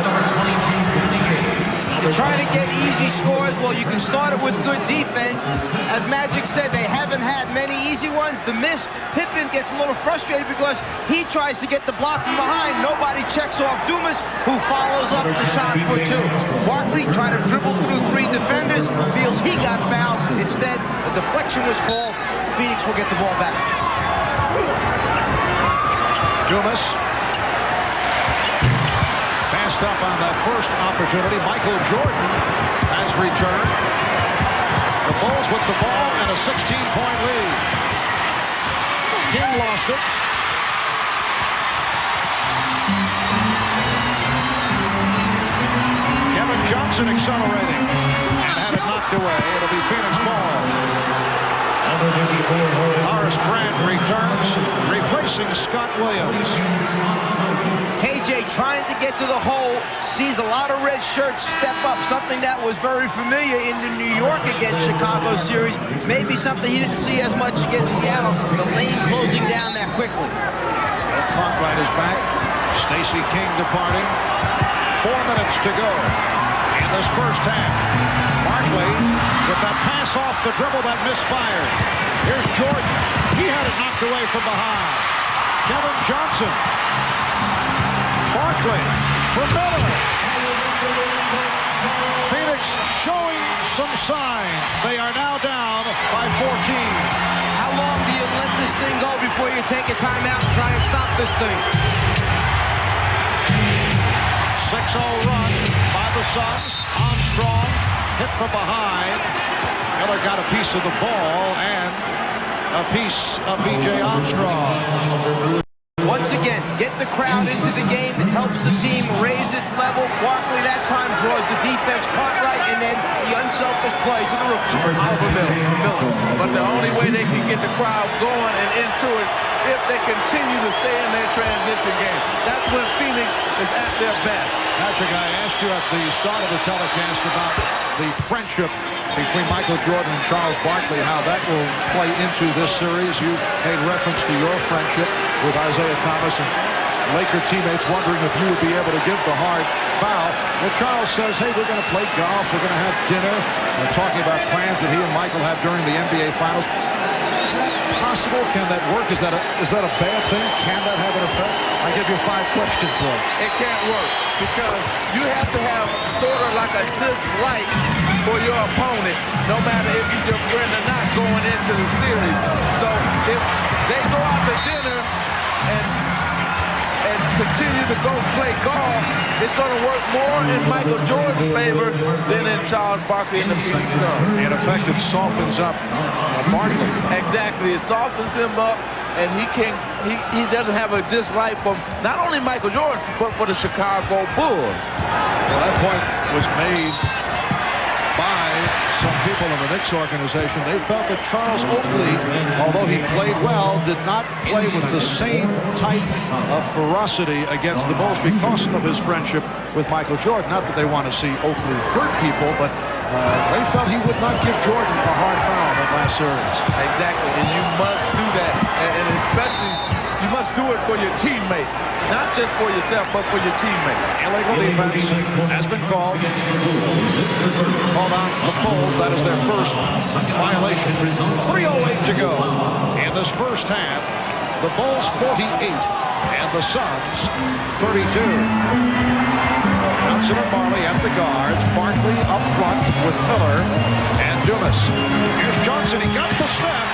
Number 22, Trying to get easy scores, well, you can start it with good defense. As Magic said, they haven't had many easy ones. The miss, Pippen gets a little frustrated because he tries to get the block from behind. Nobody checks off Dumas, who follows up the shot for two. Barkley trying to dribble through three defenders, feels he got fouled. Instead, a deflection was called. Phoenix will get the ball back. Dumas. Passed up on that first opportunity. Michael Jordan has returned. The Bulls with the ball and a 16-point lead. King lost it. Kevin Johnson accelerating and had it knocked away. It'll be Phoenix ball. Horace Grant returns, replacing Scott Williams. KJ trying to get to the hole, sees a lot of red shirts step up, something that was very familiar in the New York against Chicago series. Maybe something he didn't see as much against Seattle. The lane closing down that quickly. Cartwright is back. Stacey King departing. 4 minutes to go in this first half. Barkley with that pass off the dribble that misfired. Here's Jordan. He had it knocked away from behind. Kevin Johnson. Barkley for Miller. Phoenix showing some signs. They are now down by 14. How long do you let this thing go before you take a timeout and try and stop this thing? 6-0 run by the Suns. Armstrong hit from behind. Miller got a piece of the ball and a piece of B.J. Armstrong. Once again, get the crowd into the game. It helps the team raise its level. Barkley that time draws the defense. Cartwright, and then the unselfish play to the rookie, Oliver Miller. But the only way they can get the crowd going and into it if they continue to stay in their transition game. That's when Phoenix is at their best. Patrick, I asked you at the start of the telecast about the friendship between Michael Jordan and Charles Barkley, how that will play into this series. You made reference to your friendship with Isaiah Thomas and Laker teammates wondering if you would be able to give the hard foul. Well, Charles says, hey, we're going to play golf, we're going to have dinner, talking about plans that he and Michael have during the NBA Finals. Is that possible? Can that work? Is that a bad thing? Can that have an effect? I give you 5 questions though. It can't work because you have to have sort of like a dislike for your opponent, no matter if he's your friend or not, going into the series. So if they go out to dinner and continue to go play golf, it's going to work more in Michael Jordan's favor than in Charles Barkley and the Phoenix Suns. In effect, it softens up Barkley. Exactly, it softens him up, and he doesn't have a dislike for not only Michael Jordan, but for the Chicago Bulls. Well, that point was made by some people in the Knicks organization. They felt that Charles Oakley, although he played well, did not play with the same type of ferocity against the Bulls because of his friendship with Michael Jordan. Not that they want to see Oakley hurt people, but they felt he would not give Jordan a hard foul that last series. Exactly, and you must do that, and especially you must do it for your teammates, not just for yourself, but for your teammates. Illegal defense has been called. Called on the Bulls. That is their first violation. 3:08 to go in this first half. The Bulls 48 and the Suns 32. Johnson and Marley at the guards. Barkley up front with Miller and Dumas. Here's Johnson. He got the step.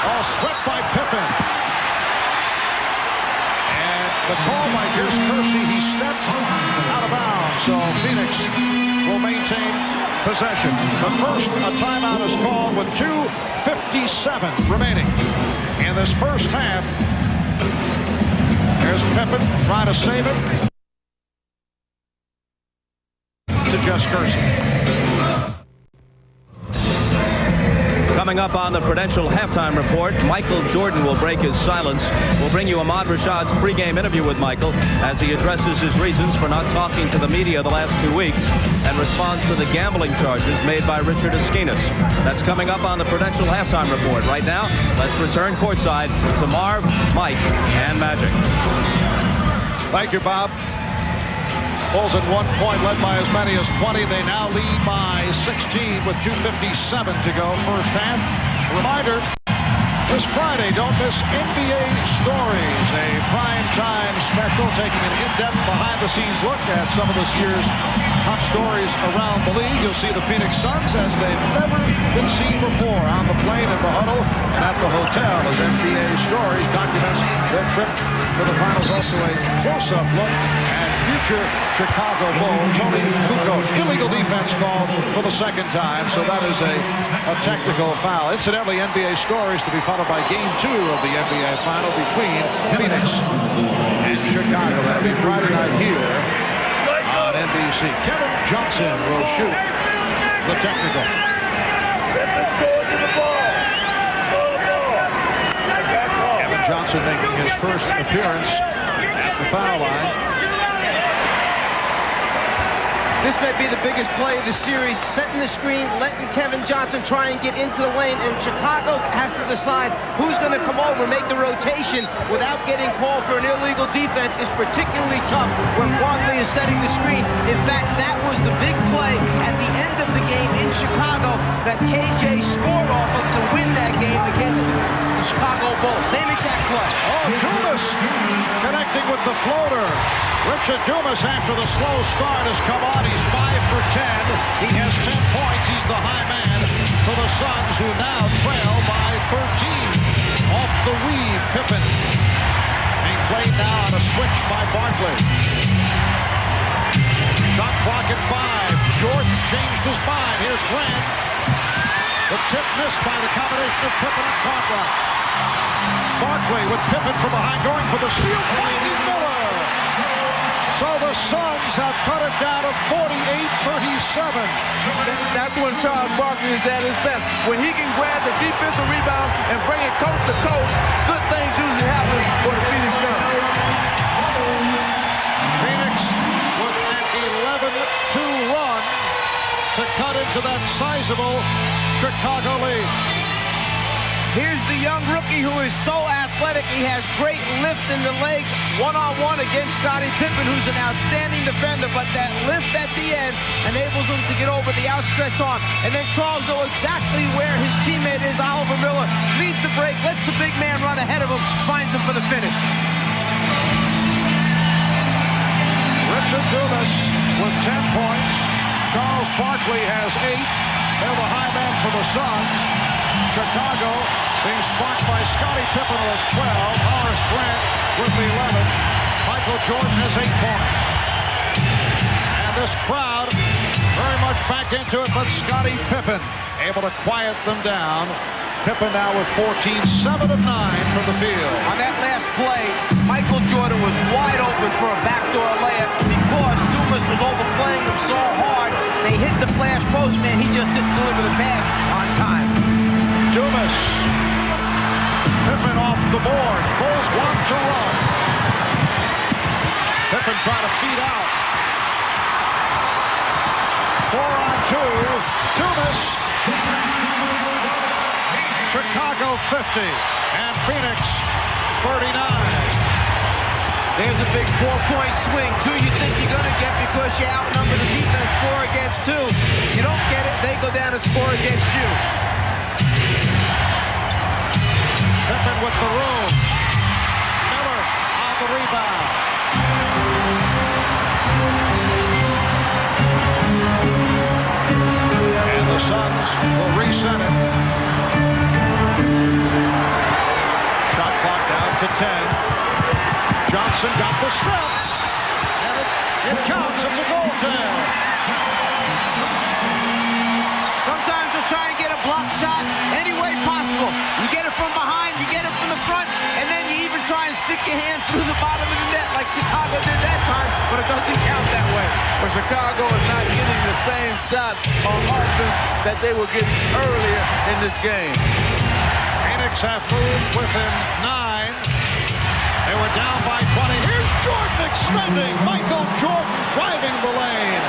All swept by Pippen. The call by Pierce Kersey, he steps out of bounds, so Phoenix will maintain possession. But first, a timeout is called with 2:57 remaining in this first half. There's Pippen trying to save it to Just Kersey. Coming up on the Prudential Halftime Report, Michael Jordan will break his silence. We'll bring you Ahmad Rashad's pregame interview with Michael as he addresses his reasons for not talking to the media the last 2 weeks and responds to the gambling charges made by Richard Esquinas. That's coming up on the Prudential Halftime Report. Right now, let's return courtside to Marv, Mike, and Magic. Thank you, Bob. Bulls at 1 point, led by as many as 20. They now lead by 16 with 2:57 to go first half. A reminder, this Friday, don't miss NBA Stories, a prime-time special taking an in-depth behind-the-scenes look at some of this year's top stories around the league. You'll see the Phoenix Suns as they've never been seen before on the plane, in the huddle, and at the hotel as NBA Stories documents their trip to the finals. Also a close-up look at future Chicago Bull Tony Kukoc. Illegal defense called for the second time, so that is a technical foul. Incidentally, NBA Stories to be followed by Game 2 of the NBA Final between Phoenix and Chicago. That'll be Friday night here on NBC. Kevin Johnson will shoot the technical. Kevin Johnson making his first appearance at the foul line. This may be the biggest play of the series, setting the screen, letting Kevin Johnson try and get into the lane, and Chicago has to decide who's going to come over, make the rotation without getting called for an illegal defense. Is particularly tough when Barkley is setting the screen. In fact, that was the big play at the end of the game in Chicago that KJ scored off of to win that game against the Chicago Bulls. Same exact play. Oh, Dumas connecting with the floater. Richard Dumas, after the slow start, has come on. He's 5 for 10. He has 10 points. He's the high man for the Suns, who now trail by 13. Off the weave, Pippen. Being played now on a switch by Barkley. Shot clock at 5. Jordan changed his mind. Here's Grant. The tip missed by the combination of Pippen and Cartwright. Barkley with Pippen from behind, going for the steal. Finding Miller. So the Suns have cut it down to 48-37. That's when Charles Barkley is at his best. When he can grab the defensive rebound and bring it coast to coast, good things usually happen for the Phoenix Suns. Phoenix with an 11-2 run to cut into that sizable Chicago lead. Here's the young rookie who is so athletic. He has great lift in the legs, one-on-one against Scottie Pippen, who's an outstanding defender, but that lift at the end enables him to get over the outstretched arm. And then Charles knows exactly where his teammate is. Oliver Miller leads the break, lets the big man run ahead of him, finds him for the finish. Richard Dumas with 10 points. Charles Barkley has 8. They're the high man for the Suns. Chicago being sparked by Scottie Pippen, who has 12. Horace Grant with 11. Michael Jordan has 8 points. And this crowd very much back into it, but Scottie Pippen able to quiet them down. Pippen now with 14, 7 of 9 from the field. On that last play, Michael Jordan was wide open for a backdoor layup because Dumas was overplaying him so hard. They hit the flash post, man. He just didn't deliver the pass on time. Dumas. Pippen off the board. Bulls want to run. Pippen trying to feed out. 4-on-2. Dumas. Chicago 50. And Phoenix 39. There's a big 4-point swing. 2 you think you're going to get because you outnumber the defense 4 against 2. You don't get it, they go down and score against you. Pippen with the room. Miller on the rebound. And the Suns will reset it. Shot clock down to 10. Johnson got the step. And it counts. It's a goaltend. Sometimes you'll try and get a block shot any way possible. You get it from behind, you get it from the front, and then you even try and stick your hand through the bottom of the net like Chicago did that time, but it doesn't count that way. But Chicago is not getting the same shots on offense that they were getting earlier in this game. Phoenix have moved within 9. They were down by 20. Here's Jordan extending. Michael Jordan driving the lane.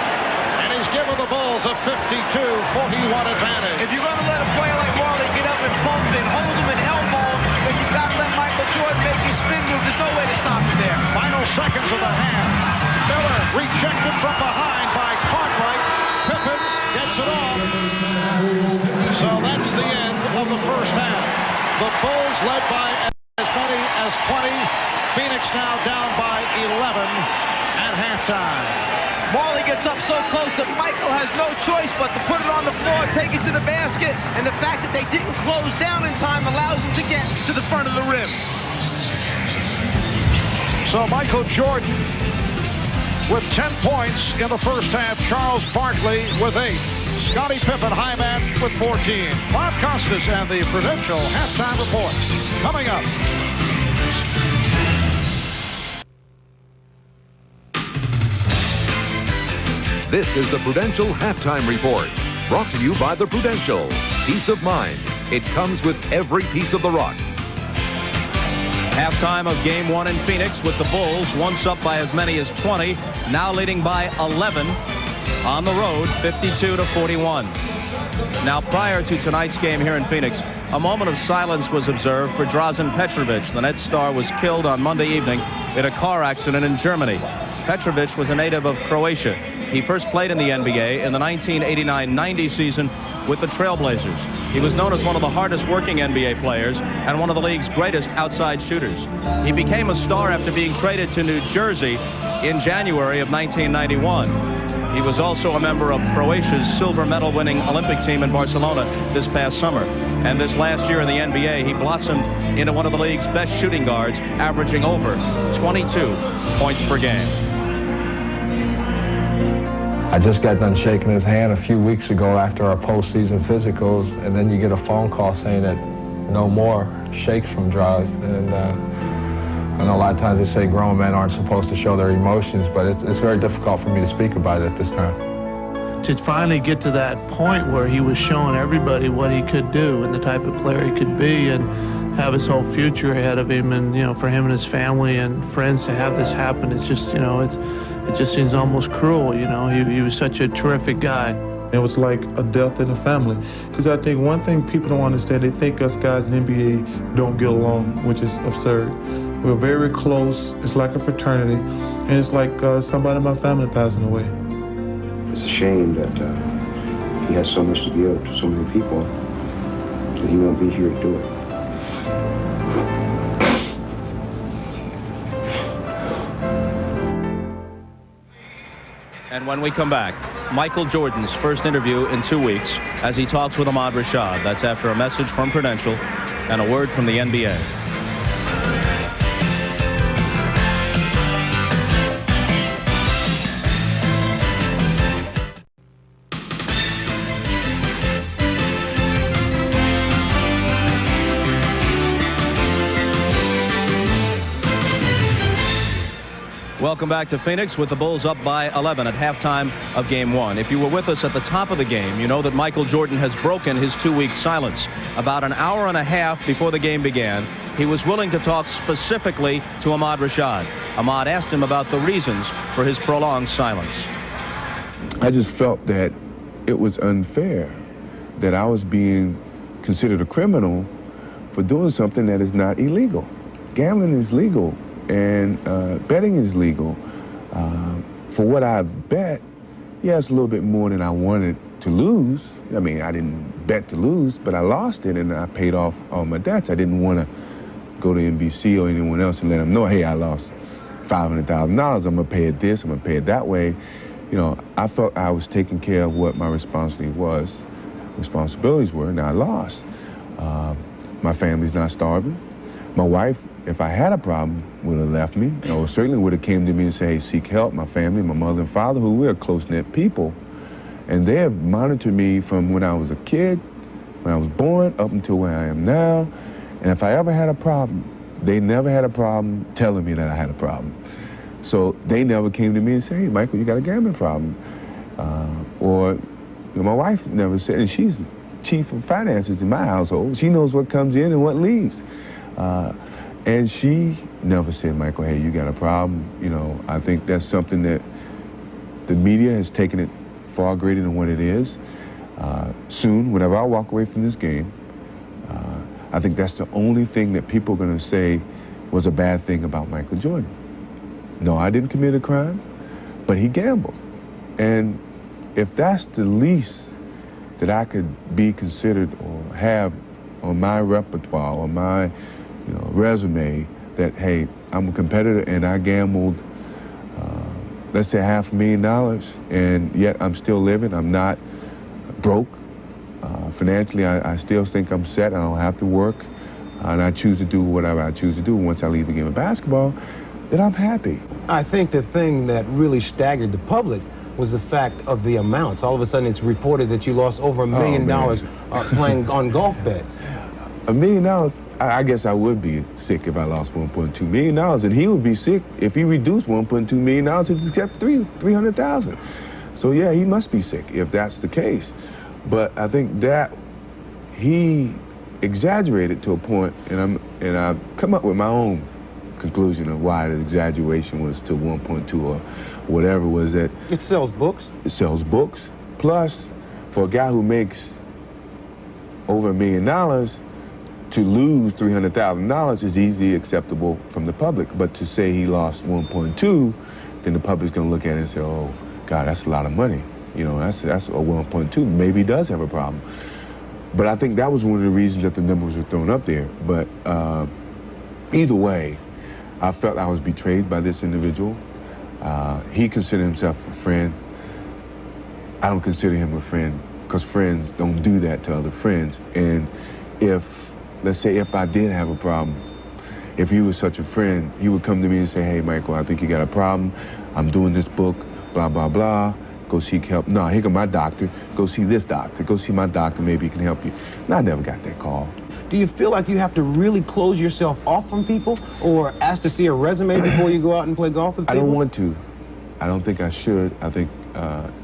And he's given the Bulls a 52-41 advantage. If you're going to let a player like Marley get up and bump and hold him and elbow, then you've got to let Michael Jordan make his spin move. There's no way to stop it there. Final seconds of the half. Miller rejected from behind by Cartwright. Pippen gets it off. So that's the end of the first half. The Bulls led by as many as 20. Phoenix now down by 11 at halftime. Marley gets up so close that Michael has no choice but to put it on the floor, take it to the basket, and the fact that they didn't close down in time allows him to get to the front of the rim. So Michael Jordan with 10 points in the first half. Charles Barkley with 8. Scottie Pippen, high man, with 14. Bob Costas and the Prudential halftime report coming up. This is the Prudential Halftime Report, brought to you by the Prudential. Peace of mind. It comes with every piece of the rock. Halftime of Game 1 in Phoenix with the Bulls once up by as many as 20, now leading by 11 on the road, 52-41. Now, prior to tonight's game here in Phoenix, a moment of silence was observed for Drazen Petrovic. The Nets star was killed on Monday evening in a car accident in Germany. Petrovic was a native of Croatia. He first played in the NBA in the 1989-90 season with the Trailblazers. He was known as one of the hardest working NBA players and one of the league's greatest outside shooters. He became a star after being traded to New Jersey in January of 1991. He was also a member of Croatia's silver medal winning Olympic team in Barcelona this past summer. And this last year in the NBA, he blossomed into one of the league's best shooting guards, averaging over 22 points per game. I just got done shaking his hand a few weeks ago after our postseason physicals, and then you get a phone call saying that no more shakes from Draws. And I know a lot of times they say grown men aren't supposed to show their emotions, but it's very difficult for me to speak about it at this time. To finally get to that point where he was showing everybody what he could do and the type of player he could be, and have his whole future ahead of him, and for him and his family and friends to have this happen, it's just it just seems almost cruel. He was such a terrific guy. It was like a death in the family. Because I think one thing people don't understand, they think us guys in the NBA don't get along, which is absurd. We're very close. It's like a fraternity. And it's like somebody in my family passing away. It's a shame that he has so much to give to so many people, and he won't be here to do it. And when we come back, Michael Jordan's first interview in 2 weeks as he talks with Ahmad Rashad. That's after a message from Prudential and a word from the NBA. Welcome back to Phoenix with the Bulls up by 11 at halftime of Game 1. If you were with us at the top of the game, you know that Michael Jordan has broken his 2-week silence. About an hour and a half before the game began, he was willing to talk specifically to Ahmad Rashad. Ahmad asked him about the reasons for his prolonged silence. I just felt that it was unfair that I was being considered a criminal for doing something that is not illegal. Gambling is legal. And betting is legal. For what I bet, yeah, it's a little bit more than I wanted to lose. I mean, I didn't bet to lose, but I lost it and I paid off all my debts. I didn't want to go to NBC or anyone else and let them know, hey, I lost $500,000. I'm going to pay it this, I'm going to pay it that way. I felt I was taking care of what my responsibilities were, and I lost. My family's not starving. My wife, if I had a problem, would have left me, or certainly would have came to me and said, hey, seek help. My family, my mother and father, who we're close-knit people, and they have monitored me from when I was a kid, when I was born, up until where I am now. And if I ever had a problem, they never had a problem telling me that I had a problem. So they never came to me and said, hey, Michael, you got a gambling problem. Or my wife never said, and she's chief of finances in my household. She knows what comes in and what leaves. And she never said, Michael, hey, you got a problem. You know, I think that's something that the media has taken it far greater than what it is. Soon, whenever I walk away from this game, I think that's the only thing that people are going to say was a bad thing about Michael Jordan. No, I didn't commit a crime, but he gambled. And if that's the least that I could be considered or have on my repertoire or my resume, that, hey, I'm a competitor and I gambled, let's say $500,000, and yet I'm still living. I'm not broke. Financially, I still think I'm set. I don't have to work. And I choose to do whatever I choose to do once I leave the game of basketball, then I'm happy. I think the thing that really staggered the public was the fact of the amounts. All of a sudden, it's reported that you lost over $1 million playing on golf bets. $1 million, I guess I would be sick if I lost $1.2 million, and he would be sick if he reduced $1.2 million to except $300,000. So yeah, he must be sick if that's the case. But I think that he exaggerated to a point, and I've come up with my own conclusion of why the exaggeration was to 1.2 or whatever, was that it sells books. It sells books. Plus, for a guy who makes over $1 million, to lose $300,000 is easily acceptable from the public. But to say he lost 1.2, then the public's gonna look at it and say, oh, God, that's a lot of money. You know, that's a 1.2. Maybe he does have a problem. But I think that was one of the reasons that the numbers were thrown up there. But either way, I felt I was betrayed by this individual. He considered himself a friend. I don't consider him a friend because friends don't do that to other friends. And if, let's say if I did have a problem, if he was such a friend, he would come to me and say, hey, Michael, I think you got a problem. I'm doing this book, blah, blah, blah. Go seek help. No, here come my doctor. Go see this doctor. Go see my doctor. Maybe he can help you. And I never got that call. Do you feel like you have to really close yourself off from people or ask to see a resume before you go out and play golf with people? I don't want to. I don't think I should. I think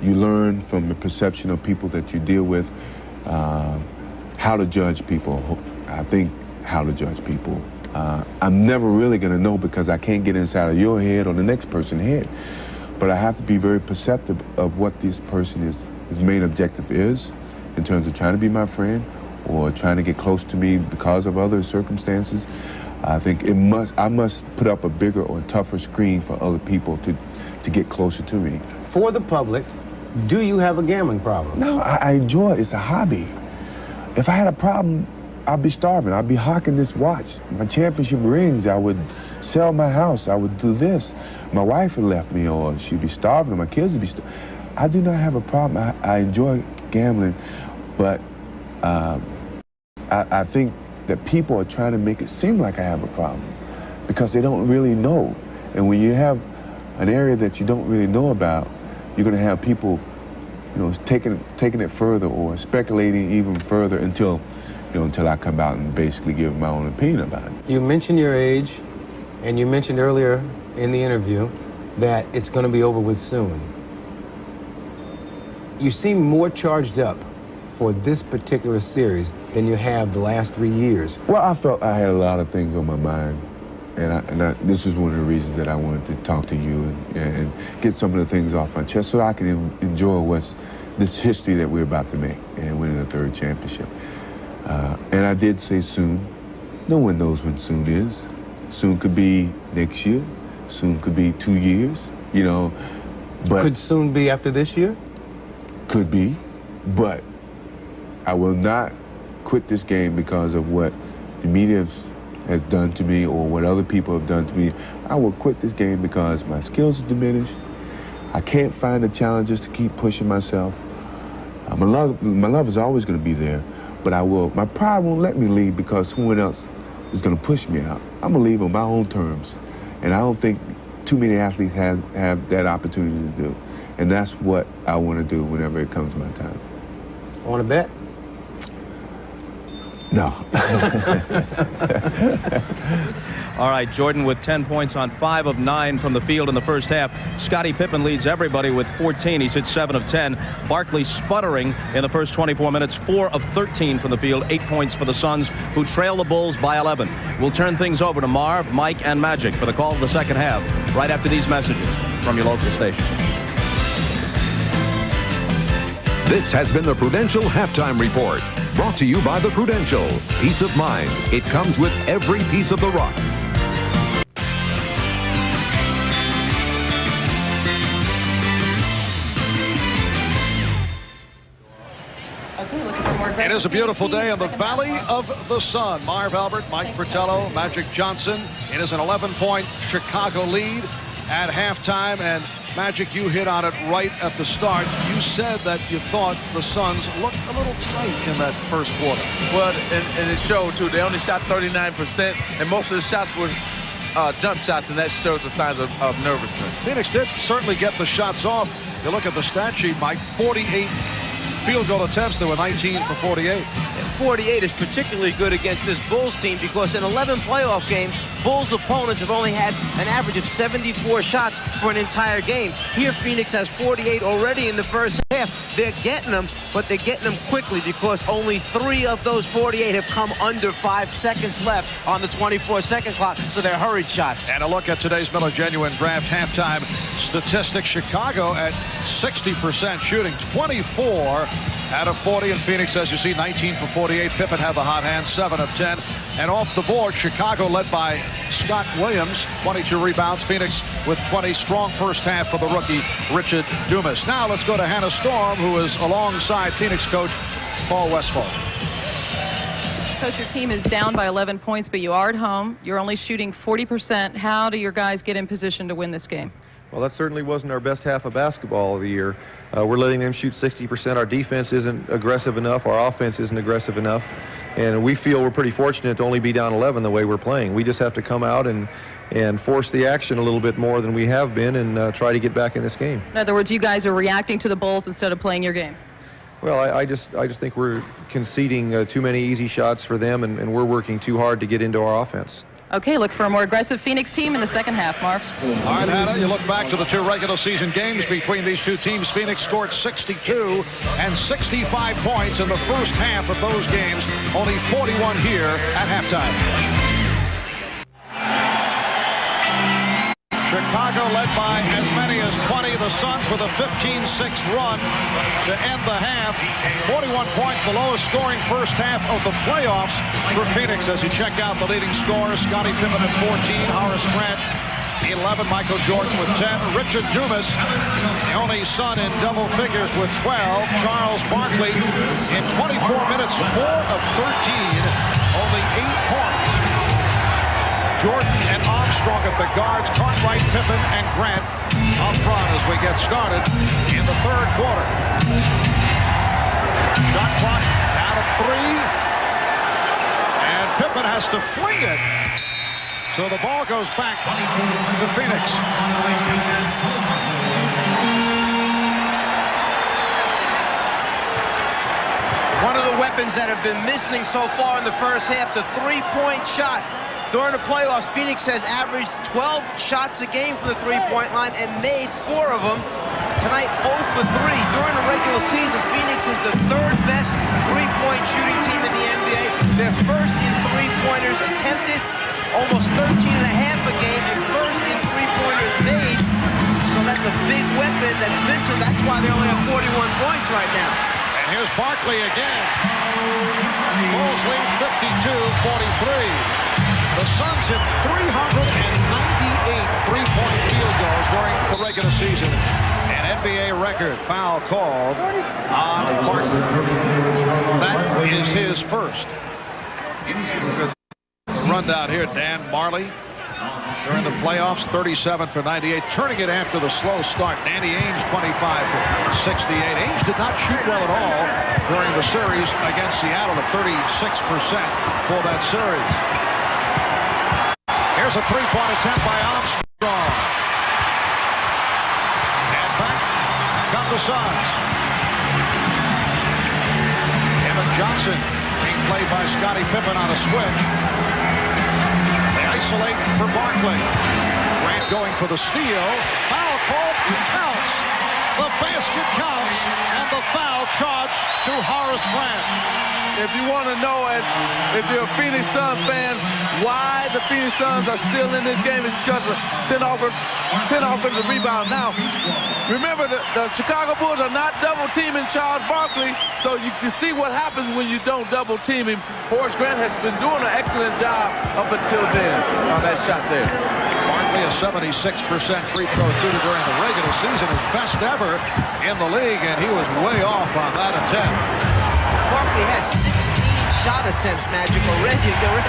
you learn from the perception of people that you deal with, how to judge people. I think how to judge people. I'm never really going to know because I can't get inside of your head or the next person's head. But I have to be very perceptive of what this person his main objective is in terms of trying to be my friend or trying to get close to me because of other circumstances. I think I must put up a bigger or tougher screen for other people to get closer to me. For the public, do you have a gambling problem? No, I enjoy it. It's a hobby. If I had a problem, I'd be starving. I'd be hawking this watch. My championship rings, I would sell my house. I would do this. My wife had left me, or she'd be starving, or my kids would be starving. I do not have a problem. I enjoy gambling, but I think that people are trying to make it seem like I have a problem because they don't really know. And when you have an area that you don't really know about, you're going to have people, taking it further or speculating even further until I come out and basically give my own opinion about it. You mentioned your age, and you mentioned earlier in the interview that it's going to be over with soon. You seem more charged up for this particular series than you have the last 3 years. Well, I felt I had a lot of things on my mind, and this is one of the reasons that I wanted to talk to you and get some of the things off my chest so I can enjoy this history that we're about to make and winning a third championship. And I did say soon. No one knows when soon is. Soon could be next year. Soon could be 2 years, But could soon be after this year? Could be, but I will not quit this game because of what the media has done to me or what other people have done to me. I will quit this game because my skills are diminished. I can't find the challenges to keep pushing myself. My love is always going to be there. But my pride won't let me leave because someone else is going to push me out. I'm going to leave on my own terms. And I don't think too many athletes have that opportunity to do. And that's what I want to do whenever it comes my time. Want to bet? No. All right, Jordan with 10 points on 5 of 9 from the field in the first half. Scottie Pippen leads everybody with 14. He's hit 7 of 10. Barkley sputtering in the first 24 minutes, 4 of 13 from the field, 8 points for the Suns, who trail the Bulls by 11. We'll turn things over to Marv, Mike, and Magic for the call of the second half right after these messages from your local station. This has been the Prudential Halftime Report, brought to you by the Prudential. Peace of mind. It comes with every piece of the rock. It is a beautiful day in the Valley of the Sun. Marv Albert, Mike Fratello, Magic Johnson. It is an 11-point Chicago lead at halftime, and Magic, you hit on it right at the start. You said that you thought the Suns looked a little tight in that first quarter. Well, and it showed, too. They only shot 39%, and most of the shots were jump shots, and that shows the signs of nervousness. Phoenix did certainly get the shots off. You look at the stat sheet, Mike, 48 field goal attempts. There were 19 for 48. And 48 is particularly good against this Bulls team because in 11 playoff games, Bulls opponents have only had an average of 74 shots for an entire game. Here, Phoenix has 48 already in the first half. They're getting them, but they're getting them quickly because only 3 of those 48 have come under 5 seconds left on the 24-second clock, so they're hurried shots. And a look at today's Miller Genuine Draft halftime statistics. Chicago at 60% shooting, 24 out of 40, and Phoenix, as you see, 19 for 48. Pippen had the hot hand, 7 of 10. And off the board, Chicago led by Scott Williams, 22 rebounds. Phoenix with 20. Strong first half for the rookie, Richard Dumas. Now let's go to Hannah Storm, who is alongside Phoenix coach Paul Westphal. Coach, your team is down by 11 points, but you are at home. You're only shooting 40%. How do your guys get in position to win this game? Well, that certainly wasn't our best half of basketball of the year. We're letting them shoot 60%. Our defense isn't aggressive enough. Our offense isn't aggressive enough. And we feel we're pretty fortunate to only be down 11 the way we're playing. We just have to come out and force the action a little bit more than we have been and try to get back in this game. In other words, you guys are reacting to the Bulls instead of playing your game. Well, I just think we're conceding too many easy shots for them, and we're working too hard to get into our offense. Okay, look for a more aggressive Phoenix team in the second half, Marv. All right, Hannah, you look back to the 2 regular season games between these two teams. Phoenix scored 62 and 65 points in the first half of those games. Only 41 here at halftime. Chicago led by as many as 20. The Suns with a 15-6 run to end the half. 41 points, the lowest scoring first half of the playoffs for Phoenix. As you check out the leading scorers, Scottie Pippen at 14, Horace Grant 11, Michael Jordan with 10, Richard Dumas, the only Sun in double figures with 12, Charles Barkley in 24 minutes, 4 of 13, only 8 points. Jordan and Armstrong at the guards, Cartwright, Pippen, and Grant up front as we get started in the third quarter. Shot clock down to 3. And Pippen has to fling it. So the ball goes back to Phoenix. One of the weapons that have been missing so far in the first half, the three-point shot. During the playoffs, Phoenix has averaged 12 shots a game from the three-point line and made 4 of them. Tonight, 0 for 3. During the regular season, Phoenix is the 3rd best three-point shooting team in the NBA. They're first in three-pointers attempted, almost 13.5 a game, and first in three-pointers made. So that's a big weapon that's missing. That's why they only have 41 points right now. And here's Barkley again. Bulls lead 52-43. The Suns hit 398 three-point field goals during the regular season. An NBA record foul called on Barkley. That is his first. Rundown here, Dan Marley. During the playoffs, 37 for 98, turning it after the slow start. Danny Ainge, 25 for 68. Ainge did not shoot well at all during the series against Seattle at 36% for that series. Here's a three-point attempt by Armstrong. And back come the Suns. Kevin Johnson being play by Scottie Pippen on a switch. They isolate for Barkley. Grant going for the steal. Foul called. It counts. The basket counts, and the foul charged to Horace Grant. If you want to know, if you're a Phoenix Suns fan, why the Phoenix Suns are still in this game is because of 10 offensive rebounds. Now, remember, the Chicago Bulls are not double-teaming Charles Barkley, so you can see what happens when you don't double-team him. Horace Grant has been doing an excellent job up until then on that shot there. Barkley, a 76% free throw shooter during the regular season, his best ever in the league, and he was way off on that attempt. Barkley has 16 shot attempts, Magic, already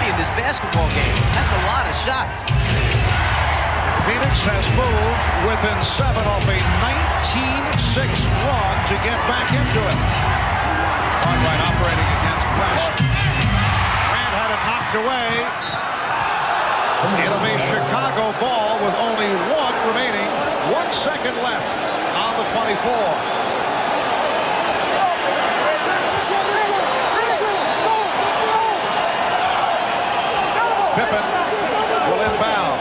in this basketball game. That's a lot of shots. Phoenix has moved within 7 off a 19-6 run to get back into it. Cartwright operating against West. Grant had it knocked away. It'll be Chicago ball with only 1 remaining. 1 second left on the 24. Pippen will inbound.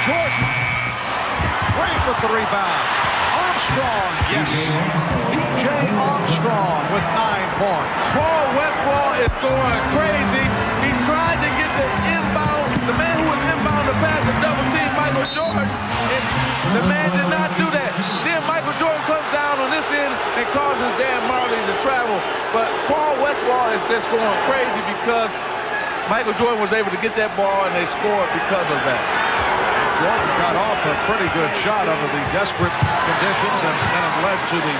Jordan. Grant with the rebound. Armstrong, yes. B.J. Armstrong with 9 points. Paul Westphal is going crazy. He tried to get the inbound. The man who was inbound to pass a double team, Michael Jordan. And the man did not do that. Then Michael Jordan comes down on this end and causes Dan Marley to travel. But Paul Westphal is just going crazy because Michael Jordan was able to get that ball and they scored because of that. Jordan got off a pretty good shot under the desperate conditions, and then it led to the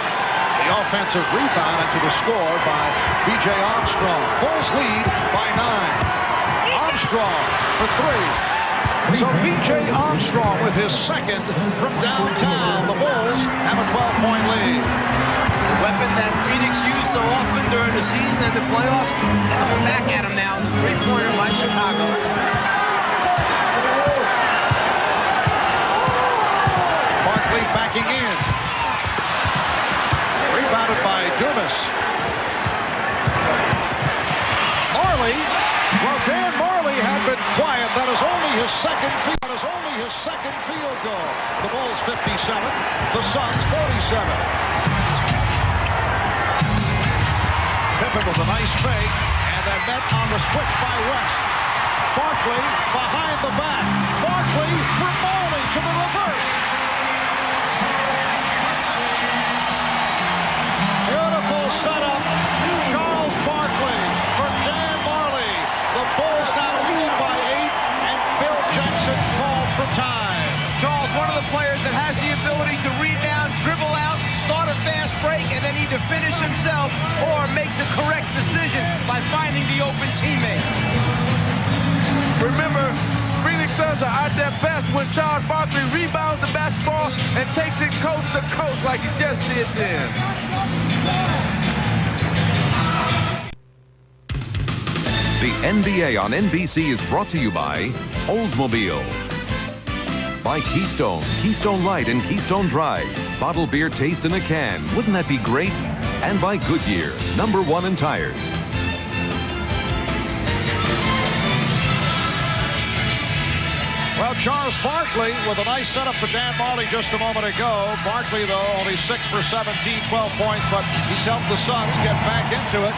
offensive rebound and to the score by B.J. Armstrong. Bulls lead by 9. Armstrong for 3. So B.J. Armstrong with his second from downtown. The Bulls have a 12-point lead. The weapon that Phoenix used so often during the season and the playoffs, coming back at him now. The three-pointer by Chicago. Barkley backing in. Rebounded by Dumas. Marley. Well, Dan Marley had been quiet. That is only his second field goal. The Bulls 57, the Suns 47. Pippen with a nice fake, and then net on the switch by West. Barkley behind the back. Barkley for Marley to the reverse. Beautiful setup. Charles Barkley for Dan Marley. The Bulls now lead by 8, and Phil Jackson called for time. Charles, one of the players that has the ability to rebound, dribble out, start a fast break, and then either finish himself or make the correct decision by finding the open teammate. Remember, Phoenix Suns are at their best when Charles Barkley rebounds the basketball and takes it coast to coast like he just did then. The NBA on NBC is brought to you by Oldsmobile, by Keystone, Keystone Light and Keystone Dry. Bottled beer taste in a can. Wouldn't that be great? And by Goodyear, #1 in tires. Well, Charles Barkley with a nice setup for Dan Marley just a moment ago. Barkley, though, only 6 for 17, 12 points, but he's helped the Suns get back into it.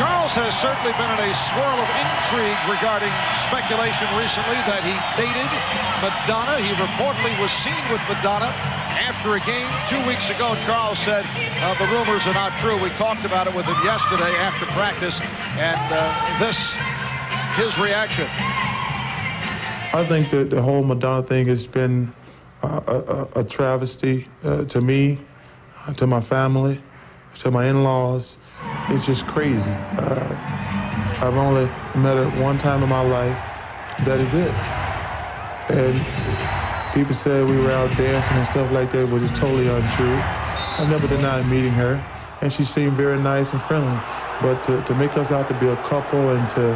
Charles has certainly been in a swirl of intrigue regarding speculation recently that he dated Madonna. He reportedly was seen with Madonna after a game 2 weeks ago. Charles said the rumors are not true. We talked about it with him yesterday after practice, and his reaction. I think that the whole Madonna thing has been a travesty to me, to my family, to my in-laws. It's just crazy. I've only met her one time in my life. That is it. And people said we were out dancing and stuff like that, which is totally untrue. I've never denied meeting her, and she seemed very nice and friendly. But to make us out to be a couple and to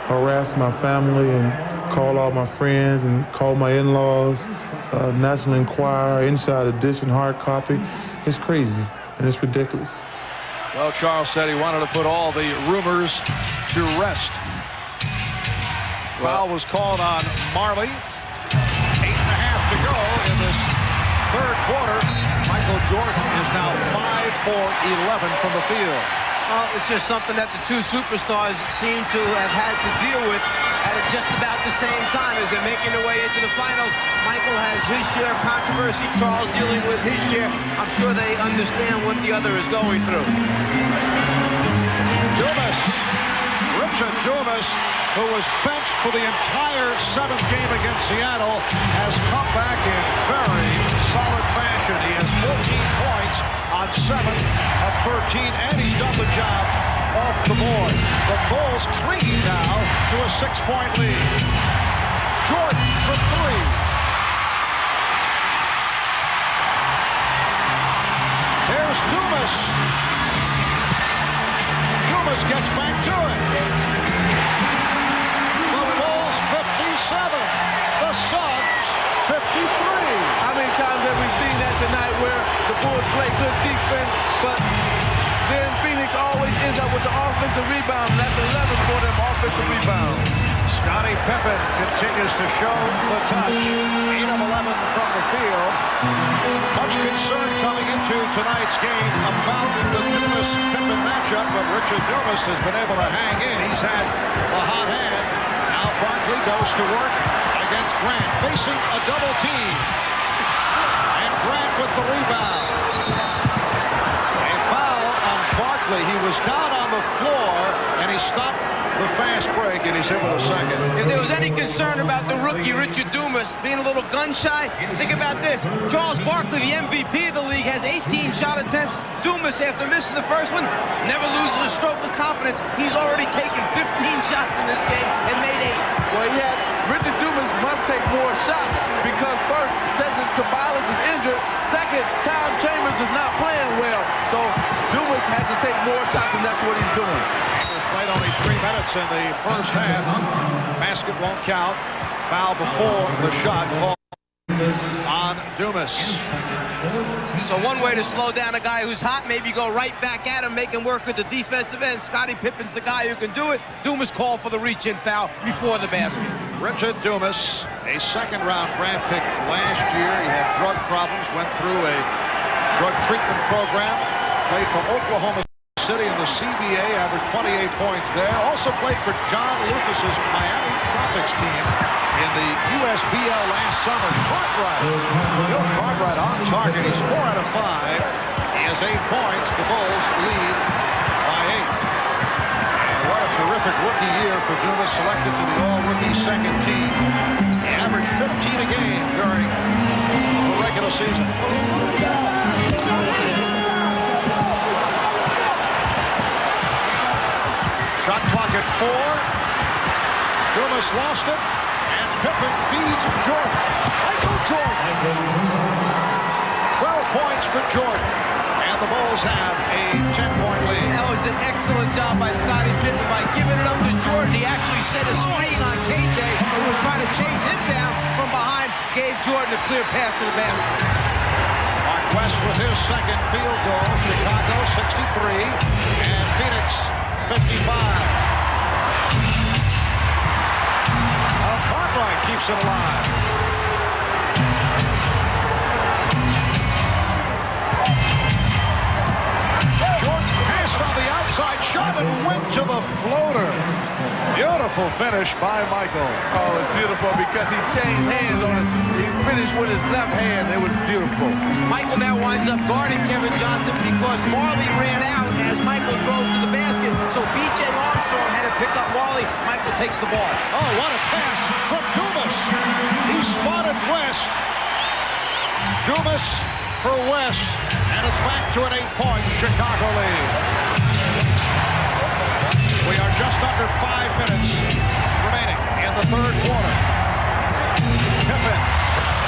harass my family and call all my friends and call my in-laws, National Enquirer, Inside Edition, hard copy, it's crazy and it's ridiculous. Well, Charles said he wanted to put all the rumors to rest. Foul was called on Marley. 8.5 to go in this third quarter. Michael Jordan is now 5 for 11 from the field. Well, it's just something that the two superstars seem to have had to deal with at just about the same time as they're making their way into the finals. Michael has his share of controversy, Charles dealing with his share. I'm sure they understand what the other is going through. Dumas, Richard Dumas, who was benched for the entire 7th game against Seattle, has come back in very solid fashion. He has 14 points on 7 of 13, and he's done the job off the board. The Bulls clinging now to a 6-point lead. Jordan for 3. There's Dumas. Dumas gets back to it. The Bulls 57. The Suns 53. How many times have we seen that tonight where the Bulls play good defense, but then Phoenix always ends up with the offensive rebound, and that's 11 for them offensive rebounds. Scottie Pippen continues to show the touch. 8 of 11 from the field. Much concern coming into tonight's game about the Dumas-Pippen matchup, but Richard Dumas has been able to hang in. He's had a hot hand. Now Barkley goes to work against Grant, facing a double team. And Grant with the rebound. A foul on Barkley. He was down on the floor, and he stopped the fast break, and he's hit with a second. If there was any concern about the rookie Richard Dumas being a little gun-shy, think about this. Charles Barkley, the MVP of the league, has 18 shot attempts. Dumas, after missing the first one, never loses a stroke of confidence. He's already taken 15 shots in this game and made 8. Well, Richard Dumas must take more shots because first, Cesar Tobias is injured. Second, Tom Chambers is not playing well. So Dumas has to take more shots, and that's what he's doing. Played only 3 minutes in the first half. Basket won't count. Foul before the shot called on Dumas. So one way to slow down a guy who's hot, maybe go right back at him, make him work with the defensive end. Scottie Pippen's the guy who can do it. Dumas called for the reach-in foul before the basket. Richard Dumas, a second-round draft pick last year. He had drug problems, went through a drug treatment program, played for Oklahoma City in the CBA, averaged 28 points there. Also played for John Lucas's Miami Tropics team in the USBL last summer. Bill Cartwright on target. He's 4 out of 5. He has 8 points. The Bulls lead by 8. And what a terrific rookie year for Dumas, selected to the all-rookie second team. He averaged 15 a game during the regular season. Shot clock at 4. Dumas lost it, and Pippen feeds Jordan. Michael Jordan. 12 points for Jordan, and the Bulls have a 10-point lead. That was an excellent job by Scottie Pippen by giving it up to Jordan. He actually set a screen on KJ, who was trying to chase him down from behind, gave Jordan a clear path to the basket. Mark West with his second field goal. Chicago 63, and Phoenix 55. Cartwright keeps it alive. Jordan passed on the outside shot and went to the floater. Beautiful finish by Michael. Oh, it's beautiful because he changed hands on it. He finished with his left hand. It was beautiful. Michael now winds up guarding Kevin Johnson because Marley ran out as Michael drove to the basket. So B.J. Armstrong had to pick up Marley. Michael takes the ball. Oh, what a pass from Dumas. He spotted West. Dumas for West. And it's back to an 8-point Chicago lead. We are just under 5 minutes remaining in the third quarter. Pippen.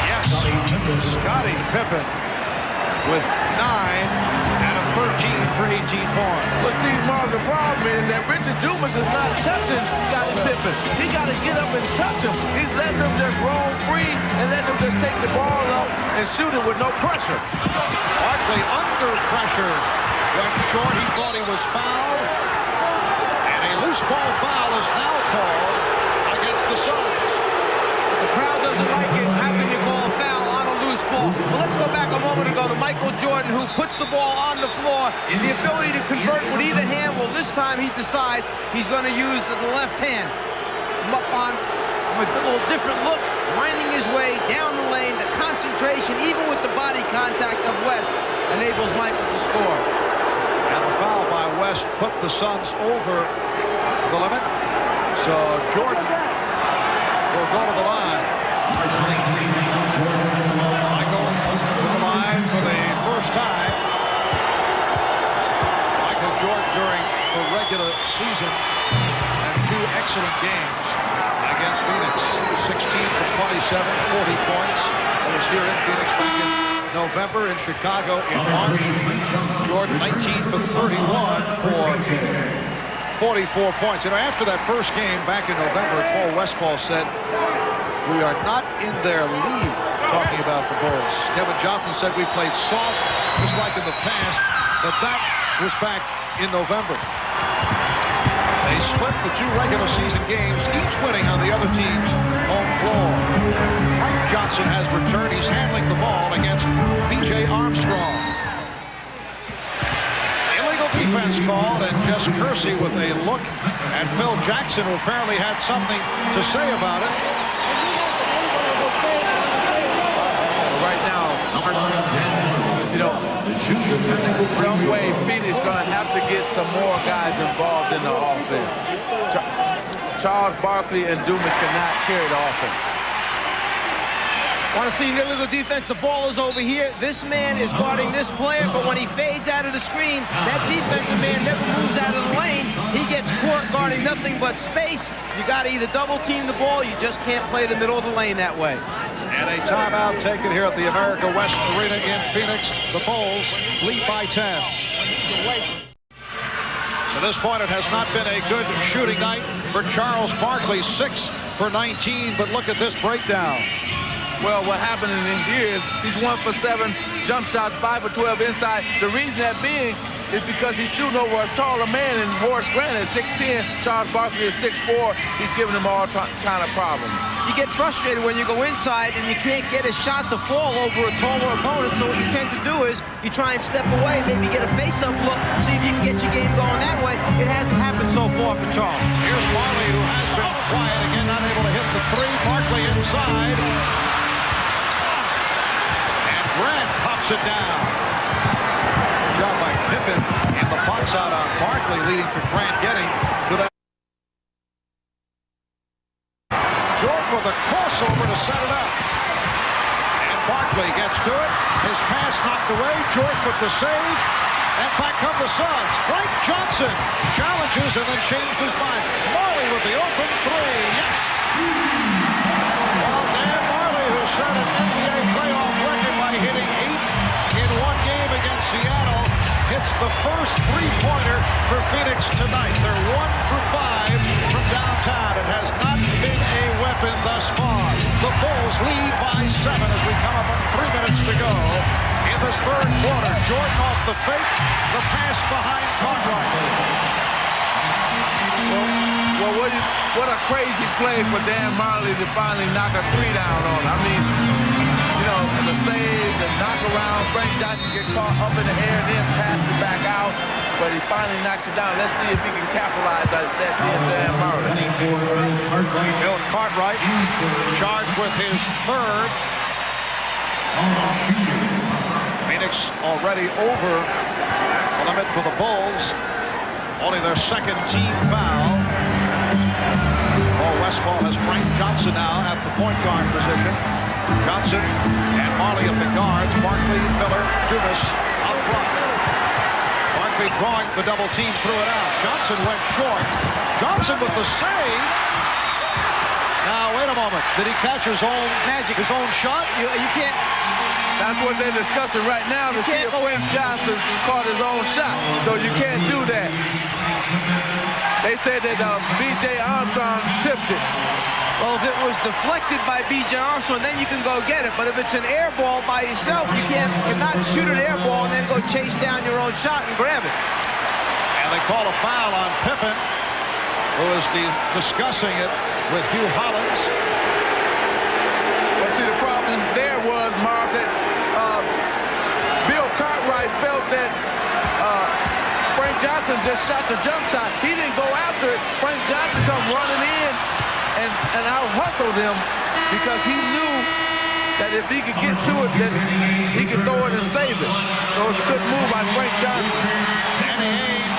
Yes. Scottie Pippen with 9 out of 13 for 18 points. But see, Mark, the problem is that Richard Dumas is not touching Scottie Pippen. He got to get up and touch him. He's letting him just roam free and letting him just take the ball up and shoot it with no pressure. Barkley under pressure Went short. He thought he was fouled. And a loose ball foul is now called against the Suns. The crowd doesn't like it. How can you call a foul on a loose ball? Well, let's go back a moment ago to Michael Jordan, who puts the ball on the floor. The ability to convert with either hand. Well, this time he decides he's going to use the left hand. Up on a little different look, winding his way down the lane. The concentration, even with the body contact of West, enables Michael to score. And the foul by West put the Suns over the limit. So Jordan will go to the line. Michael to the line for the first time. Michael Jordan during the regular season and 2 excellent games against Phoenix. 16 for 27, 40 points. That was here in Phoenix back in November, in Chicago in March. Jordan 19 for 31 for 44 points. You know, after that first game back in November, Paul Westphal said, "We are not in their league," talking about the Bulls. Kevin Johnson said, "We played soft, just like in the past," but that was back in November. They split the 2 regular season games, each winning on the other team's home floor. Frank Johnson has returned. He's handling the ball against B.J. Armstrong. Illegal defense called, and Jess Kersey with a look at Phil Jackson, who apparently had something to say about it. Right now, you know, some way Phoenix going to have to get some more guys involved in the offense. Charles Barkley and Dumas cannot carry the offense. Want to see an illegal defense? The ball is over here. This man is guarding this player, but when he fades out of the screen, that defensive man never moves out of the lane. He gets caught guarding nothing but space. You got to either double team the ball. You just can't play the middle of the lane that way. And a timeout taken here at the America West Arena in Phoenix. The Bulls lead by 10. To this point, it has not been a good shooting night for Charles Barkley. 6 for 19, but look at this breakdown. Well, what happened in here is he's 1 for 7 jump shots, 5 for 12 inside. The reason that being is because he's shooting over a taller man, and Horace Grant is 6'10", Charles Barkley is 6'4". He's giving them all kind of problems. You get frustrated when you go inside and you can't get a shot to fall over a taller opponent, so what you tend to do is you try and step away, maybe get a face-up look, see if you can get your game going that way. It hasn't happened so far for Charles. Here's Marley, who has been quiet again, not able to hit the 3. Barkley inside. And Grant pops it down. Good job by Pippen in the box out on Barkley, leading to Grant getting to that. Jordan with a crossover to set it up. And Barkley gets to it. His pass knocked away. Jordan with the save. And back come the Suns. Frank Johnson challenges and then changed his mind. Marley with the open 3. Yes! Well, Dan Marley, who set an NBA playoff record by hitting 8 in one game against Seattle, hits the first 3-pointer for Phoenix tonight. They're 1 for 5 from downtown. It has not been a weapon thus far. The Bulls lead by 7 as we come up on 3 minutes to go in this third quarter. Jordan off the fake, the pass behind Cartwright. Well, what a crazy play for Dan Marley to finally knock a 3 down on him. I mean, you know, the save, the knock around, Frank Johnson get caught up in the air and then pass it back out, but he finally knocks it down. Let's see if he can capitalize on that being Dan Marley. Bill Cartwright charged with his 3rd. Phoenix already over the limit for the Bulls. Only their 2nd team foul. Paul Westphal has Frank Johnson now at the point guard position. Johnson and Marley at the guards. Barkley, Miller, Dumas up front. Barkley drawing the double team, threw it out. Johnson went short. Johnson with the save. Now, wait a moment. Did he catch his own magic, his own shot? You can't. That's what they're discussing right now to see if Frank Johnson caught his own shot. So you can't do that. They said that B.J. Armstrong tipped it. Well, if it was deflected by B.J. Armstrong, then you can go get it. But if it's an air ball by yourself, you cannot shoot an air ball and then go chase down your own shot and grab it. And they call a foul on Pippen, who is discussing it with Hugh Hollins. Well, see, the problem there was, Mark, that Bill Cartwright felt that Frank Johnson just shot the jump shot. He didn't go after it. Frank Johnson come running in and out-hustled him because he knew that if he could get to it, that he could throw it and save it. So it was a good move by Frank Johnson. Danny Ainge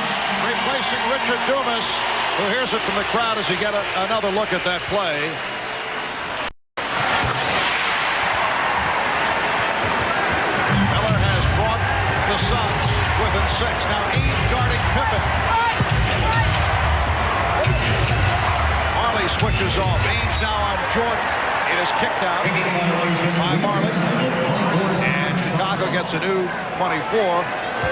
replacing Richard Dumas, who hears it from the crowd as he get another look at that play. Miller has brought the Suns within 6. Now Ainge guarding Pippen. Marley switches off. Ainge now on Jordan. It is kicked out by Marley. And Chicago gets a new 24.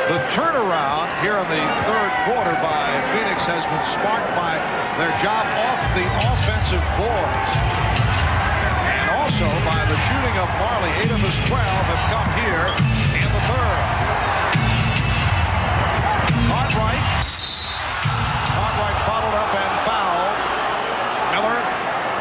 The turnaround here in the third quarter by Phoenix has been sparked by their job off the offensive boards. And also by the shooting of Marley. 8 of his 12 have come here in the third. Cartwright followed up and fouled. Miller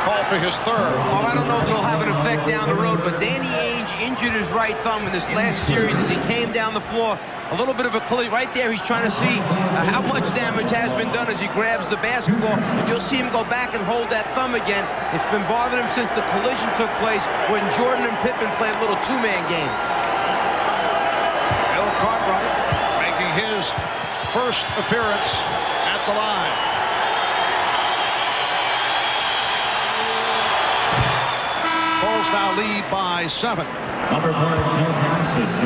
called for his third. Well, I don't know if it'll have an effect down the road, but Danny Ainge injured his right thumb in this last series as he came down the floor. A little bit of a collision right there. He's trying to see how much damage has been done as he grabs the basketball. And you'll see him go back and hold that thumb again. It's been bothering him since the collision took place when Jordan and Pippen played a little two-man game. Bill Cartwright making his first appearance at the line. Bulls now lead by 7.